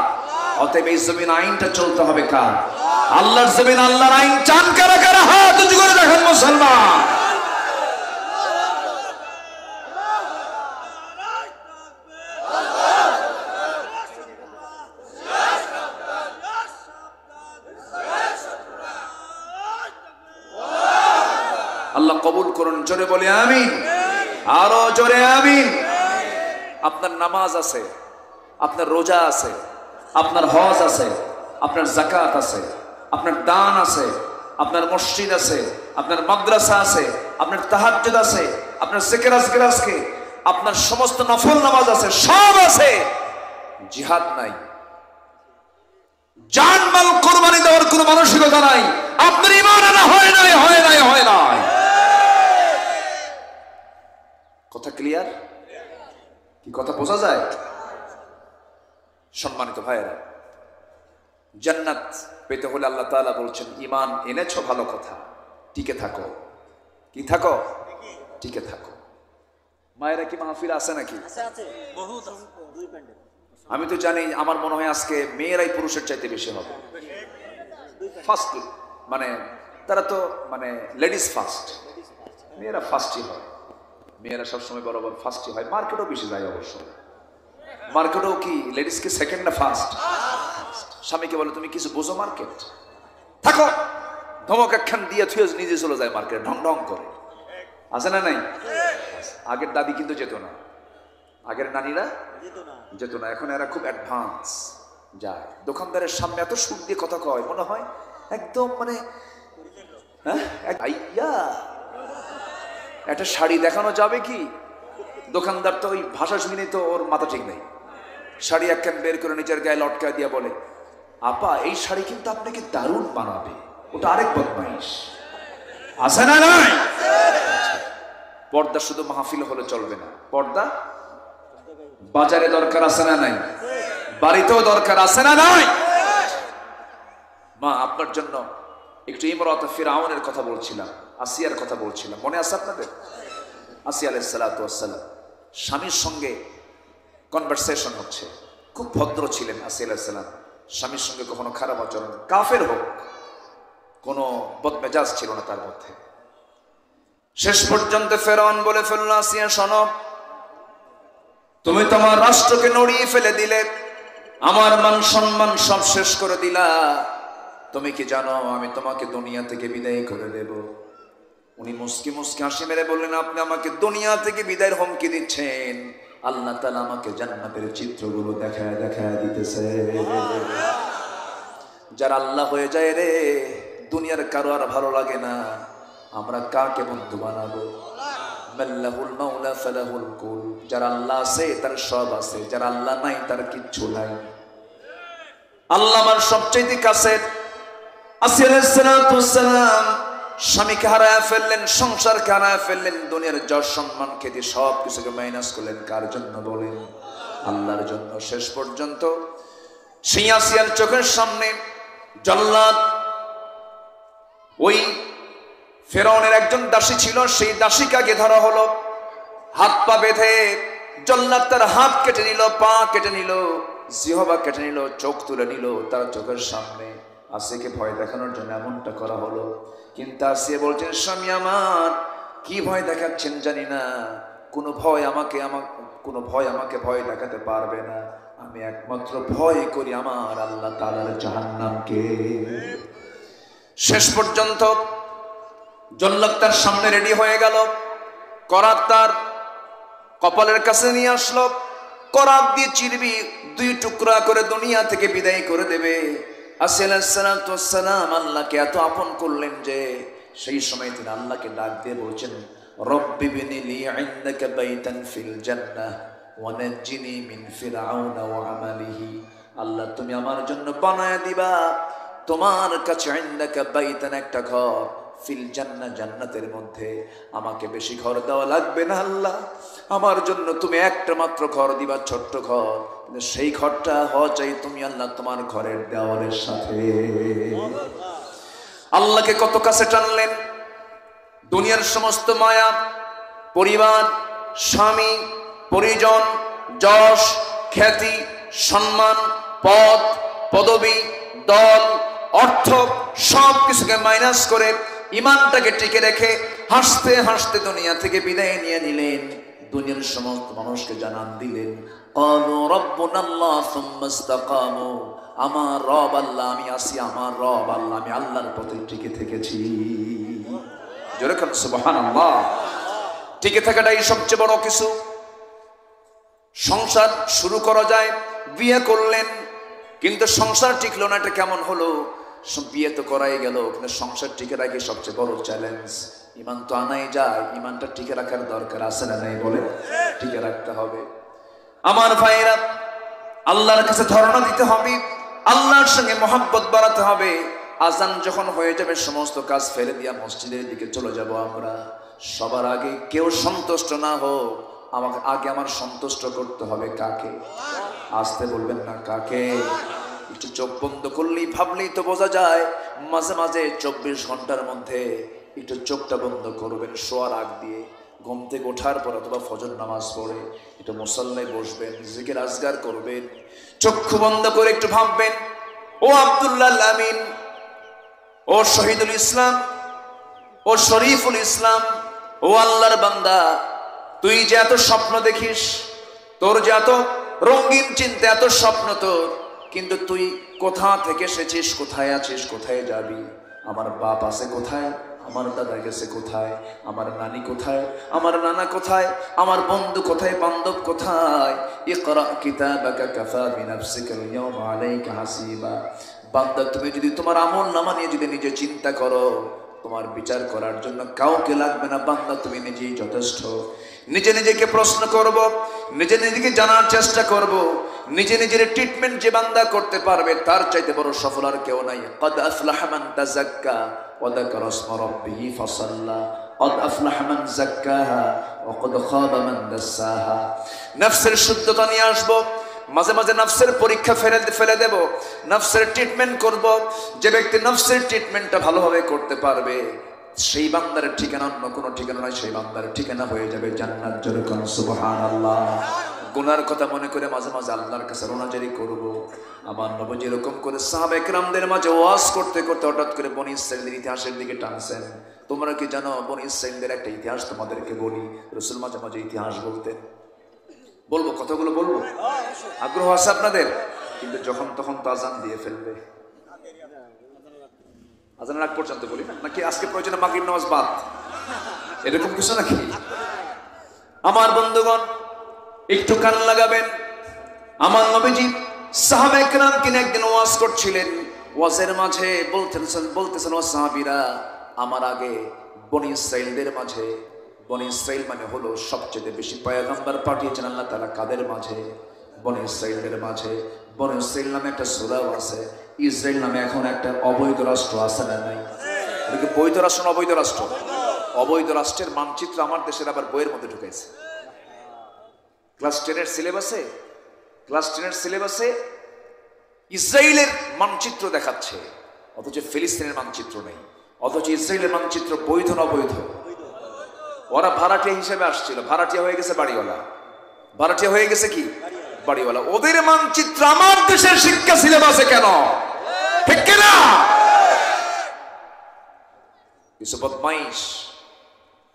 A: অতএব এই জমিন আইনটা চলতে হবে কার? আল্লাহর জমিন আল্লাহর আইন চান কারা কারা? হাত উঁচু করে দেখেন মুসলমান। আল্লাহ কবুল করুন। জোরে বলে আমিন, আরো জোরে আমিন। আপনার নামাজ আছে, আপনার রোজা আছে, আপনার হজ আছে, আপনার যাকাত আছে, আপনার দান আছে, আপনার মসজিদ আছে, আপনার মাদ্রাসা আছে, আপনার তাহাজ্জুদ আছে, আপনার জিকির আজকার আছে, আপনার সমস্ত নফল নামাজ আছে, সব আছে, জিহাদ নাই, জান মাল কুরবানি দেওয়ার কোনো মানসিকতা নাই, আপনার ঈমান আনা হয় নাই, হয় নাই, হয় নাই। কথা ক্লিয়ার? কি কথা বোঝা যায়? সম্মানিত ভাইয়েরা, জান্নাত পেতে হলে আল্লাহ তাআলা বলছেন ঈমান এনেছো ভালো কথা, টিকে থাকো। কি থাকো? টিকে থাকো। মায়েরা কি মাহফিল আছে নাকি? আমি তো জানি, আমার মনে হয় আজকে মেয়েরাই পুরুষের চাইতে বেশি হবে। ফার্স্ট মানে তারা তো মানে লেডিস ফার্স্ট, মেয়েরা ফার্স্টই হয়। মেয়েরা সবসময় বরাবর ফার্স্টই হয়। মার্কেটও বেশি যায় অবশ্য। মার্কেটও কি লেডিসকে সেকেন্ড না ফার্স্ট? স্বামীকে বলে তুমি কিছু বোঝো মার্কেট, থাকো, ধমক একখান দিয়ে থুয়ে নিজে চলে যায় মার্কেট, ঢং ঢং করে। আছে না নাই? আগের দাদি কিন্তু যেত না, আগের নারীরা যেত না, এখন এরা খুব অ্যাডভান্স যায়। দোকানদারের সামনে এত সুর দিয়ে কথা কয়, মনে হয় একদম মানে ভাইয়া একটা শাড়ি দেখানো যাবে কি? দোকানদার তো ওই ভাষা শুনে তো ওর মাথা ঠিক নেই। শাড়ি একখান বের করে নিজের গায়ে লটকা দিয়া বলে, আপা এই শাড়ি কিন্তু আপনাকে দারুণ বানাবে। ওটা আরেক বদমাইশ। আছে না নাই? পর্দা শুধু মাহফিল হলে চলবে না, পর্দা বাজারে দরকার আছে না নাই? বাড়িতেও দরকার আছে না নাই? মা আপনার জন্য একটু ইমরাত ফিরআউনের কথা বলছিলাম, আসিয়ার কথা বলছিলাম, মনে আছে আপনাদের? আসিয়া আলাইহিস সালাতু ওয়াস সালাম স্বামীর সঙ্গে কনভারসেশন হচ্ছে। খুব ভদ্র ছিলেন আসিয়া আলাইহিস সালাম, স্বামীর সঙ্গে কখনো খারাপ আচরণ, কাফের হোক, কোনো বদমেজাজ ছিল না তার মধ্যে। শেষ পর্যন্ত ফেরাউন বলে ফেলল, আসিয়া শোনো, তুমি তোমার রাষ্ট্রকে নড়িয়ে ফেলে দিলে, আমার মান সম্মান সব শেষ করে দিলা। তুমি কি জানো আমি তোমাকে দুনিয়া থেকে বিদায় করে দেব? উনি মুস্কি মুস্কি হাসি মেরে বললেন, আপনি আমাকে দুনিয়া থেকে বিদায়ের হুমকি দিচ্ছেন? আল্লাহ তাআলা আমাকে জান্নাতের চিত্রগুলো দেখায় দেখায় দিতেছে। যারা আল্লাহ হয়ে যায় রে, দুনিয়ার কারো আর ভালো লাগে না। আমরা কাকে বন্ধু বানাবো? মাল্লাহুল মাওলা ফালাহুল কুল। যারা আল্লাহ আছে তার সব আছে, যারা আল্লাহ নাই তার কিচ্ছু নাই। আল্লাহ আমার সবচেয়ে কাছে। আসিয়া আলাইহিস সালাতু ওয়াস সালাম স্বামীকে হারায় ফেললেন, সংসারকে হারায় ফেললেন, দুনিয়ার যশ সম্মান খ্যাতি সব কিছুকে মাইনাস করলেন। কার জন্য বলেন? আল্লাহর জন্য। শেষ পর্যন্ত সেই আসিয়ার চোখের সামনে জল্লাদ, ওই ফেরাউনের একজন দাসী ছিল, সেই দাসীকে ধরা হলো, হাত পা বেঁধে জল্লাদ তার হাত কেটে নিল, পা কেটে নিল, জিহবা কেটে নিল, চোখ তুলে নিল তার চোখের সামনে। আসিয়াকে ভয় দেখানোর জন্য এমনটা করা হলো। কিন্তু আসিয়া বলছেন, স্বামী আমার, কি ভয় দেখাচ্ছেন জানি না, কোনো ভয় আমাকে ভয় দেখাতে পারবে না। আমি একমাত্র ভয় করি আমার আল্লাহ তাআলার জাহান্নামকে। শেষ পর্যন্ত জল্লাদ তার সামনে রেডি হয়ে গেল, করাত তার কপালের কাছে নিয়ে আসলো, করাত দিয়ে চিরবি, দুই টুকরা করে দুনিয়া থেকে বিদায় করে দেবে। আসিয়া আলাইহিস সালাতু ওয়াস সালাম আল্লাহকে এত আপন করলেন যে সেই সময় তিনি আল্লাহকে ডাক দিয়ে বলছেন, রব্বি বিনি লি ইনদাকা বাইতান ফিল জান্নাহ ওয়া নাজ্জিনি মিন ফিরআউনা ওয়া আমালিহি। আল্লাহ তুমি আমার জন্য বানায় দিবা তোমার কাছে ইনদাকা বাইতান, একটা ঘর, ফিল জান্নাহ, জান্নাতের মধ্যে। আমাকে বেশি ঘর দেওয়া লাগবে না আল্লাহ, আমার জন্য তুমি একটা মাত্র ঘর দিবা, ছোট্ট ঘর, সেই ঘরটা হওয়া চাই তুমি আল্লাহ তোমার ঘরের দেওয়ালের সাথে। আল্লাহকে কত কাছে টানলেন। দুনিয়ার সমস্ত মায়া, পরিবার, স্বামী, পরিজন, যশ, খ্যাতি, সম্মান, পদ, পদবী, দল, অর্থ সব কিছুকে মাইনাস করে ইমানটাকে টিকে রেখে হাসতে হাসতে দুনিয়া থেকে বিদায় নিয়ে নিলেন। দুনিয়ার সমস্ত মানুষকে জানান দিলেন, ক্বালু রাব্বুনাল্লাহ সুম্মা ইসতাকামু, আমার রব আল্লাহ, আমি আছি, আমার রব আল্লাহ, আমি আল্লাহর পথে টিকে থেকেছি। জোরে বলুন সুবহানাল্লাহ। টিকে থাকাটাই সবচেয়ে বড় কিছু। সংসার শুরু করা যায়, বিয়ে করলেন কিন্তু সংসার টিকলো না, এটা কেমন হলো? বিয়ে তো করাই গেল, কিন্তু সংসার টিকে রাখি সবচেয়ে বড় চ্যালেঞ্জ। ইমান তো আনাই যায়, ইমানটা টিকে রাখার দরকার আছে না নাই বলে? টিকে রাখতে হবে। আমার ভাইয়েরা, আল্লাহর কাছে ধরনা দিতে হবে, আল্লাহর সঙ্গে মহব্বত বাড়াতে হবে। আজান যখন হয়ে যাবে সমস্ত কাজ ফেলে দিয়া মসজিদের দিকে চলে যাব আমরা। সবার আগে কেউ সন্তুষ্ট না হোক, আমাকে আগে আমার সন্তুষ্ট করতে হবে কাকে? আসতে বলবেন না, কাকে? একটু চোখ বন্ধ করলেই ভাবলেই তো বোঝা যায়। মাঝে মাঝে 24 ঘন্টার মধ্যে একটু চোখটা বন্ধ করবেন, শোয়ার আগ দিয়ে, ঘুম থেকে ওঠার পর অথবা ফজর নামাজ পড়ে একটু মুসাল্লায় বসবেন, জিকির আজগার করবেন, চক্ষু বন্ধ করে একটু ভাববেন, ও আব্দুল্লাহ আমিন, ও শহীদুল ইসলাম, ও শরীফুল ইসলাম, ও আল্লাহর বান্দা, তুই যে এত স্বপ্ন দেখিস, তোর যে এত রঙিন চিন্তা, এত স্বপ্ন তোর, কিন্তু তুই কোথা থেকে এসেছিস, কোথায় আছিস, কোথায় যাবি? আমার বাপ আছে কোথায়, আমার দাদা গেছে কোথায়, আমার নানি কোথায়, আমার নানা কোথায়, আমার বন্ধু কোথায়, বান্ধব কোথায়? ইকরা কিতাবাকা কাফা বিনাফসিকা আল-ইয়াওমা আলাইকা হাসিবা। বান্দা, তুমি যদি তোমার আমল নামা নিয়ে যদি নিজে চিন্তা করো, তোমার বিচার করার জন্য কাউকে লাগবে না। বান্দা, তুমি নিজেই যথেষ্ট। নিজে নিজেকে প্রশ্ন করব, নিজে নিজেকে জানার চেষ্টা করব। নিজে নিজের ট্রিটমেন্ট যে বান্দা করতে পারবে, তার চাইতে বড় সফল আর কেউ নাই। قد أفلح من تزكى وذكر اسم ربه فصلى قد أفلح من زكاها وقد خاب من دساها। নফসের শুদ্ধতা নিয়ে আসবো, মাঝে মাঝে নফসের পরীক্ষা ফেলে দেব, নফসের ট্রিটমেন্ট করব। যে ব্যক্তি নফসের ট্রিটমেন্টটা ভালোভাবে করতে পারবে, সেই বান্দার ঠিকানা অন্য কোনো ঠিকানা নয়, সেই বান্দার ঠিকানা হয়ে যাবে জান্নাত। জোরে কোন সুবহানাল্লাহ। গুনার কথা মনে করে মাঝে মাঝে আল্লাহর কাছে রোনাজারি করব। আমার নবী এরকম করে সাহাবায়ে কেরামদের মাঝে ওয়াজ করতে করতে হঠাৎ করে বনি ইসরাঈলের ইতিহাসের দিকে টানছেন। তোমরা কি জানো বনি ইসরাঈলের একটা ইতিহাস তোমাদেরকে বলি? রাসূল মাঝে মাঝে ইতিহাস বলতেন। বলবো, কথাগুলো বলবো, আগ্রহ আছে আপনাদের? কিন্তু যখন তখন তো আজান দিয়ে ফেলবে। আজানের আগ পর্যন্ত বলি না, নাকি আজকে প্রয়োজনে মাগরিব নামাজ বাদ, এরকম কিছু নাকি? আমার বন্ধুগণ, একটু কান লাগাবেন। আমার নবীজি সাহাবায়ে কেরামকে একদিন ওয়াজ করছিলেন। ওয়াজের মাঝে বলতেছেন, ও সাহাবীরা, আমার আগে বনি ইসরাঈলদের মাঝে, বনি ইসরাঈল মানে হলো সবচেয়ে বেশি পয়গম্বর পাঠিয়েছেন আল্লাহ তাআলা কাদের মাঝে? বনি ইসরাঈলদের মাঝে। বনি ইসরাঈল নামে একটা সূরা আছে। ইসরায়েল নামে এখন একটা অবৈধ রাষ্ট্র আছে না নাই? এটাকে বৈধ রাষ্ট্র না অবৈধ রাষ্ট্র? অবৈধ রাষ্ট্রের মানচিত্র আমার দেশের আবার বইয়ের মধ্যে ঢুকেছে। ক্লাস 10 এর সিলেবাসে ইসরায়েলের মানচিত্র দেখাচ্ছে, অথচ ফিলিস্তিনের মানচিত্র নেই। অথচ ইসরায়েলের মানচিত্র বৈধ না অবৈধ? ওরা ভাড়াটিয়া হিসেবে আসছিল, ভাড়াটিয়া হয়ে গেছে বাড়িওয়ালা। ভাড়াটিয়া হয়ে গেছে কি? বাড়িওয়ালা। ওদের মানচিত্র আমার দেশের শিক্ষা সিলেবাসে কেন? ঠিক কিনা? কিছু বদমাইশ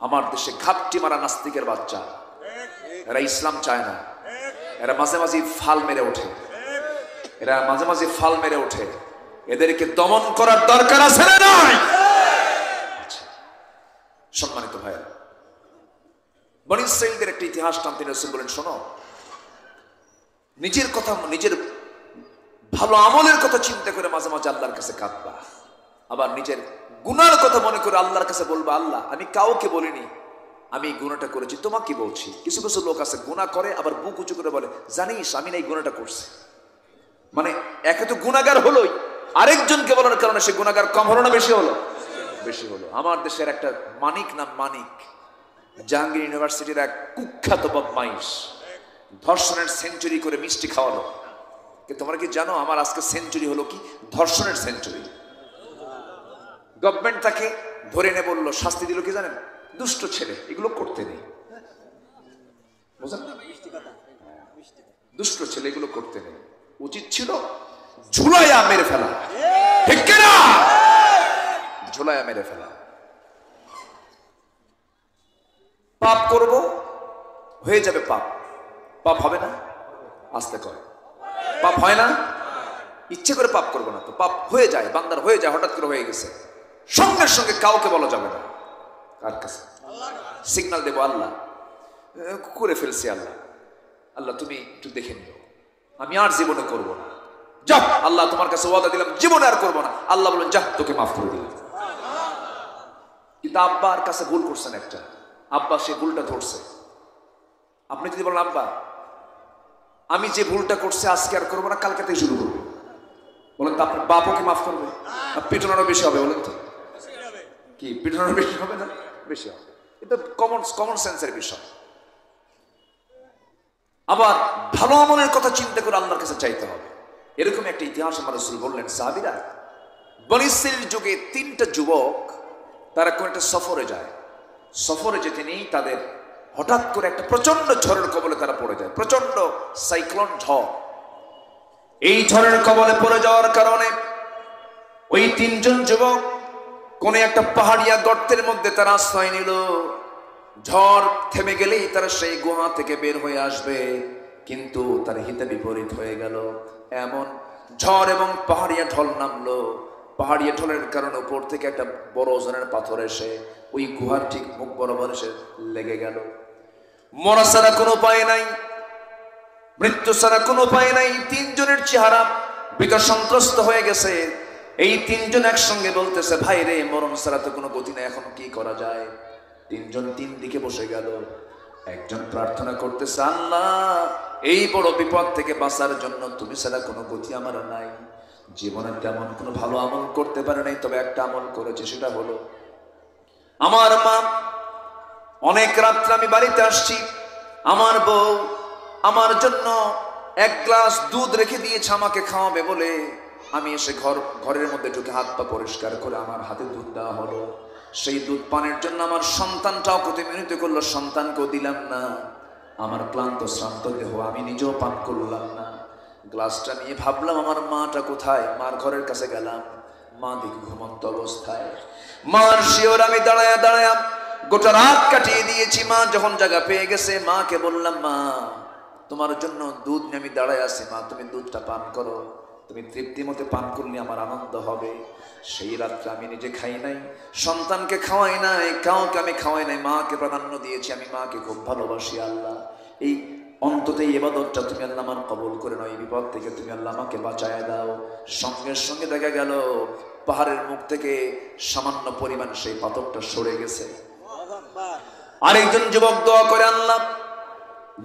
A: আমার দেশে ঘাপটি মারা নাস্তিকের বাচ্চা, এরা ইসলাম চায় না। এরা মাঝে মাঝে ফাল মেরে ওঠে। এদেরকে দমন করার দরকার আছে না নাই? সম্মানিত ভাইরা, বনি ইসরাঈলদের একটা ইতিহাস টানতে রাসূল বলেন, শোনো, নিজের কথা, নিজের ভালো আমলের কথা চিন্তা করে মাঝে মাঝে আল্লাহর কাছে কাঁদবা। আবার নিজের গুনার কথা মনে করে আল্লাহর কাছে বলবা, আল্লাহ, আমি কাউকে বলিনি, আমি এই গুনাহটা করেছি, তোমাকে বলছি। কিছু কিছু লোক আছে গুনাহ করে আবার বুক উঁচু করে বলে, জানিস আমি না এই গুনাহটা করছি। মানে একে তো গুনাহগার হলোই, আরেকজনকে বলার কারণে সে গুনাহগার কম হলো না বেশি হলো? বেশি হলো। আমার দেশের একটা মানিক, নাম মানিক, জাহাঙ্গীর ইউনিভার্সিটির এক কুখ্যাত বদমাইশ, ধর্ষণের সেঞ্চুরি করে মিষ্টি খাওয়ালো। তোমরা কি জানো আমার আজকে সেঞ্চুরি হলো কি? ধর্ষণের সেঞ্চুরি। গভর্নমেন্ট তাকে ধরে এনে বললো, শাস্তি দিল কি জানেন? দুষ্ট ছেলে, এগুলো করতে নেই। বুঝলেন? দুষ্ট ছেলে, এগুলো করতে নেই, উচিত ছিল ঝুলাইয়া মেরে ফেলা। ঠিক কিনা? ঝুলাইয়া মেরে ফেলা। পাপ করব, হয়ে যাবে পাপ। পাপ হবে না? আস্তে করে পাপ হয় না? ইচ্ছে করে পাপ করবো না তো, পাপ হয়ে যায়, বান্দার হয়ে যায়, হঠাৎ করে হয়ে গেছে, সঙ্গে সঙ্গে কাউকে বলা যাবে না। কার কাছে সিগন্যাল দেবো? আল্লাহ, করে ফেলছি, আল্লাহ, আল্লাহ তুমি একটু দেখে নিও, আমি আর জীবনে করবো না। যা, আল্লাহ তোমার কাছে ওয়াদা দিলাম জীবনে আর করবো না। আল্লাহ বলেন যা, তোকে মাফ করে দিলাম। কিন্তু আব্বার কাছে ভুল করছেন একটা, আব্বা সে ভুলটা ধরছে। আপনি যদি বলেন আব্বা আমি যে ভুলটা করছি আজকে আর করবো না, কালকে থেকে শুরু করবো, বলেন তো আপনার বাপও কি মাফ করবে? পিটনারও বেশি হবে, বলেন তো কি পিটনারও বেশি হবে না? বেশি হবে। এটা কমন সেন্সের বিষয়। আবার ভালো আমলের কথা চিন্তা করে আল্লাহর কাছে চাইতে হবে। এরকম একটা ইতিহাস আমার রাসূল বললেন, সাহাবীরা বনী ইসরাঈল যুগে 3টা যুবক তারা কোন একটা সফরে যায়। সফরে যেতে নেই তাদের হঠাৎ করে একটা প্রচন্ড ঝড়ের কবলে তারা পড়ে যায়, প্রচন্ড সাইক্লোন ঝড়। এই ঝড়ের কবলে পড়ে যাওয়ার কারণে ওই 3জন যুবক কোন একটা পাহাড়িয়া গর্তের মধ্যে তারা আশ্রয় নিল। ঝড় থেমে গেলেই তারা সেই গুহা থেকে বের হয়ে আসবে, কিন্তু তার হিতে বিপরীত হয়ে গেল। এমন ঝড় এবং পাহাড়িয়া ঢল নামলো, পাহাড়িয়া ঢলের কারণে উপর থেকে একটা বড় ওজনের পাথর এসে ওই গুহার ঠিক মুখ বরাবর এসে লেগে গেল। মরা ছাড়া কোনো উপায় নাই, মৃত্যু ছাড়া কোনো উপায় নাই। 3জনের চেহারা ভীত সন্ত্রস্ত হয়ে গেছে। এই 3জন একসঙ্গে বলতেছে, ভাই রে, মরণ ছাড়া তো কোনো গতি নাই, এখন কি করা যায়? 3জন 3 দিকে বসে গেল। একজন প্রার্থনা করতেছে, আল্লাহ এই বড় বিপদ থেকে বাঁচার জন্য তুমি ছাড়া কোনো গতি আমার নাই। জীবনে তেমন কোনো ভালো আমল করতে পারে নাই, তবে একটা আমল করেছে, সেটা হলো আমার মা অনেক রাত্রে আমি বাড়িতে আসছি, আমার বউ আমার জন্য 1 গ্লাস দুধ রেখে দিয়েছে আমাকে খাওয়াবে বলে। আমি এসে ঘরের মধ্যে ঢুকে হাত পা পরিষ্কার করে আমার হাতে দুধ দেওয়া হলো। সেই দুধ পানের জন্য আমার সন্তানটাও কত মিনতি করলো, সন্তানকেও দিলাম না। আমার ক্লান্ত শ্রান্ত দেহ আমি নিজেও পান করলাম না। গ্লাসটা নিয়ে ভাবলাম আমার মাটা কোথায়? মার ঘরের কাছে গেলাম, মা দেখি ঘুমন্ত অবস্থায়। মার শিওর আমি দাঁড়ায়া দাঁড়ায়া গোটা রাত কাটিয়ে দিয়েছি। মা যখন জায়গা পেয়ে গেছে, মাকে বললাম, মা তোমার জন্য দুধ নিয়ে আমি দাঁড়ায় আছি, মা তুমি দুধটা পান করো, তুমি তৃপ্তি মতে পান করলে আমার আনন্দ হবে। সেই রাত্রে আমি নিজে খাই নাই, সন্তানকে খাওয়াই নাই, কাউকে আমি খাওয়াই নাই, মাকে প্রাধান্য দিয়েছি। আমি মাকে খুব ভালোবাসি। আল্লাহ এই অন্তত এই ইবাদতটা তুমি আল্লাহ আমার কবুল করে নাও, এই বিপদ থেকে তুমি আল্লাহ আমাকে বাঁচায় দাও। সঙ্গে সঙ্গে দেখা গেল পাহাড়ের মুখ থেকে সামান্য পরিমাণ সেই পাথরটা সরে গেছে। আরেকজন যুবক দোয়া করে, আল্লাহ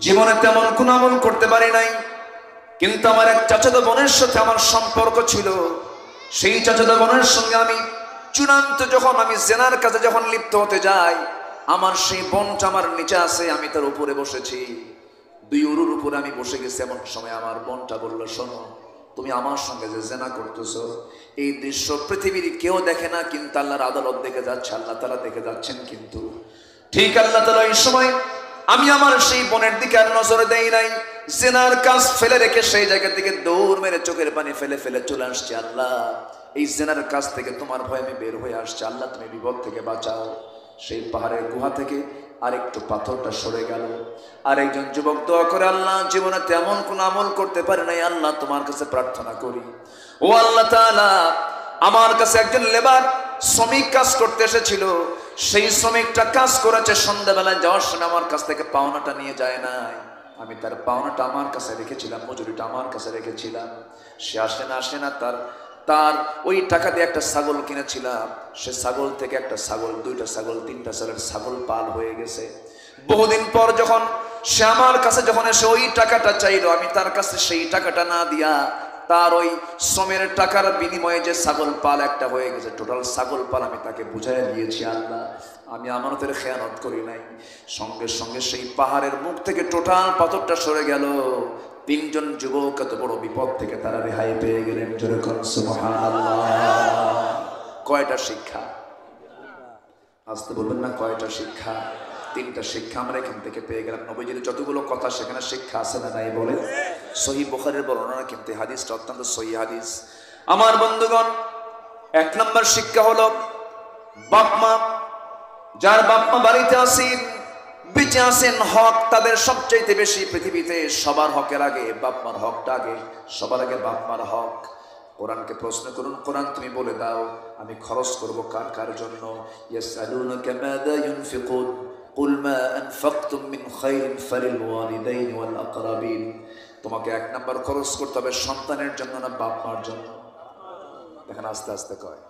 A: জীবনে তেমন কোন আমল করতে পারি নাই, কিন্তু আমার এক চাচাতো বোনের সাথে আমার সম্পর্ক ছিল। সেই চাচাতো বোনের সঙ্গে আমি চূড়ান্ত যখন আমি জেনার কাছে যখন লিপ্ত হতে যাই, আমার সেই বোনটা আমার নিচে আছে, আমি তার উপরে বসেছি, 2 উরুর উপরে আমি বসে গেছি। এমন সময় আমার বোনটা বলল, শোনো তুমি আমার সঙ্গে যে জেনা করতেছো, এই দৃশ্য পৃথিবীর কেউ দেখে না, কিন্তু আল্লাহর আদালত দেখে যাচ্ছে, আল্লাহ তাআলা দেখে যাচ্ছেন। কিন্তু ঠিক আল্লাহ তাআলা এই সময় আমি আমার সেই বোনের দিকে আর নজর দেই নাই, জেনার কাজ ফেলে রেখে সেই জায়গা থেকে দৌড় মেরে চোখের পানি ফেলে ফেলে চলে আসছে। আল্লাহ এই জেনার কাজ থেকে তোমার ভয়ে আমি বের হয়ে আসছি, আল্লাহ তুমি বিপদ থেকে বাঁচাও। সেই পাহাড়ের গুহা থেকে আরেকটু পাথরটা সরে গেল। আরেকজন যুবক দোয়া করে, আল্লাহ জীবনে তেমন কোন আমল করতে পারে নাই, আল্লাহ তোমার কাছে প্রার্থনা করি, ও আল্লাহ তাআলা আমার কাছে একজন লেবার শ্রমিক কাজ করতে এসেছিল, সেই শ্রমিকটা কাজ করেছে, সন্ধ্যাবেলায় যাওয়ার সময় আমার কাছ থেকে পাওনাটা নিয়ে যায় নাই। আমি তার পাওনাটা আমার কাছে রেখেছিলাম, মজুরিটা আমার কাছে রেখেছিলাম। সে আসে না তার ওই টাকা দিয়ে একটা ছাগল কিনেছিলাম, সে ছাগল থেকে একটা ছাগল, 2টা ছাগল, 3টা ছাগল পাল হয়ে গেছে। বহুদিন পর যখন সে আমার কাছে যখন এসে ওই টাকাটা চাইলো, আমি তার কাছে সেই টাকাটা না দিয়া তার ওই শ্রমের টাকার বিনিময়ে যে ছাগল পাল একটা হয়ে গেছে, টোটাল ছাগল পাল আমি তাকে বুঝাইয়া দিয়েছি। আল্লাহ আমি আমানতের খেয়ানত করি নাই। সঙ্গে সঙ্গে সেই পাহাড়ের মুখ থেকে টোটাল পাথরটা সরে গেল। 3জন যুবক এত বড় বিপদ থেকে তারা রেহাই পেয়ে গেলেন। যেরকম সুবহানাল্লাহ। কয়টা শিক্ষা? আসতে বলবেন না, কয়টা শিক্ষা? 3টা শিক্ষা আমরা এখান থেকে পেয়ে গেলাম। নবীজির যতগুলো কথা সেখানে শিক্ষা আছে না নাই বলে? সহিহ বুখারীর বর্ণনা, কিন্তু হাদিসটা অত্যন্ত সহিহ হাদিস। আমার বন্ধুগণ, 1 নম্বর শিক্ষা হলো বাপ মা, যার বাপ মা বাড়িতে আছেন, বেঁচে আছেন, হক তাদের সবচাইতে বেশি পৃথিবীতে। সবার হকের আগে বাপ মার হকটা আগে, সবার আগে বাপ মার হক। কোরআনকে প্রশ্ন করুন, কোরআন তুমি বলে দাও আমি খরচ করব কার কার জন্য। ইয়াসআলুনাকা মাযা ইউনফিকুন কুল মা আনফাকতুম মিন খায়রিন ফালিল ওয়ালিদাইনি ওয়াল আকরাবিন। তোমাকে 1 নাম্বার খরচ করতে হবে সন্তানের জন্য না বাপ মার জন্য? দেখেন আস্তে আস্তে কয়,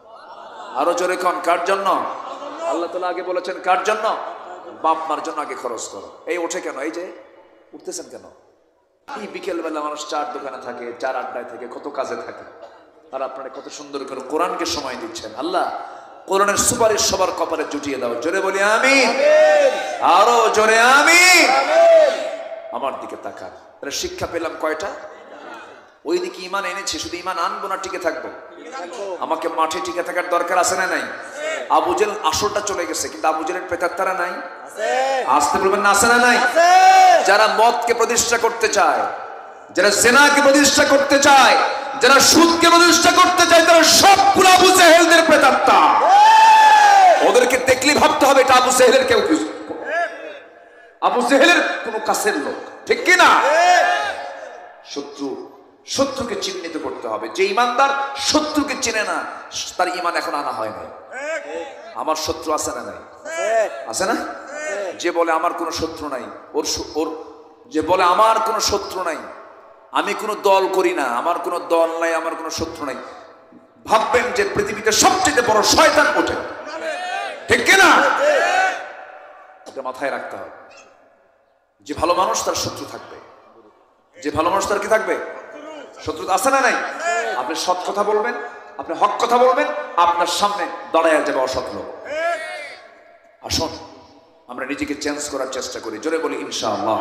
A: আরো জোরে কন, কার জন্য? আল্লাহ তাআলা আগে বলেছেন কার জন্য? বাপ মার জন্য আগে খরচ করো। এই ওঠে কেন? এই যে উঠতেছেন কেন? এই বিকেলবেলা মানুষ চার দোকানে থাকে, চার আড্ডায় থাকে, কত কাজে থাকে, আর আপনারা কত সুন্দর করে কোরআনকে সময় দিচ্ছেন। আল্লাহ কোরআনের সুপারিশ সবার কপালে জুটিয়ে দাও। জোরে বলি আমিন, আরো জোরে আমিন। আমার দিকে তাকান। তাহলে শিক্ষা পেলাম কয়টা? ওই দিকে ইমান এনেছি, শুধু ইমান আনবো না, টিকে থাকবো। আমাকে মাঠে টিকে থাকার দরকার আছে না নাই? আবু জেহেল আসরটা চলে গেছে, কিন্তু আবু জেহেলের প্রেতাত্মারা নাই? আসতে বলবেন না, আছে না নাই? যারা মদকে প্রতিষ্ঠা করতে চায়, যারা জিনাকে প্রতিষ্ঠা করতে চায়, যারা সুদকে প্রতিষ্ঠা করতে চায়, তারা সবগুলো আবু জেহেলদের প্রেতাত্মা। ওদেরকে দেখলে ভাবতে হবে এটা আবু জেহেলের কেউ কিছু, আবু জেহেলের কোন কাছের লোক, ঠিক কি না? শত্রুকে চিহ্নিত করতে হবে। যে ইমানদার শত্রুকে চিনে না, তার ইমান এখন আনা হয় না। আমার শত্রু আছে না নাই? আছে না? যে বলে আমার কোনো শত্রু নাই, ওর যে বলে আমার কোনো শত্রু নাই, আমি কোনো দল করি না, আমার কোনো দল নাই, আমার কোনো শত্রু নাই, ভাববেন যে পৃথিবীতে সবচেয়ে বড় শয়তান ওঠে, ঠিক কিনা? এটা মাথায় রাখতে হবে। যে ভালো মানুষ তার শত্রু থাকবে, যে ভালো মানুষ তার কি থাকবে? শত্রু আছে না নাই? আপনি সৎ কথা বলবেন, আপনি হক কথা বলবেন, আপনার সামনে দাঁড়ায় যাবে অসৎ লোক। আসুন আমরা নিজেকে চেঞ্জ করার চেষ্টা করি। জোরে বলি ইনশাআল্লাহ।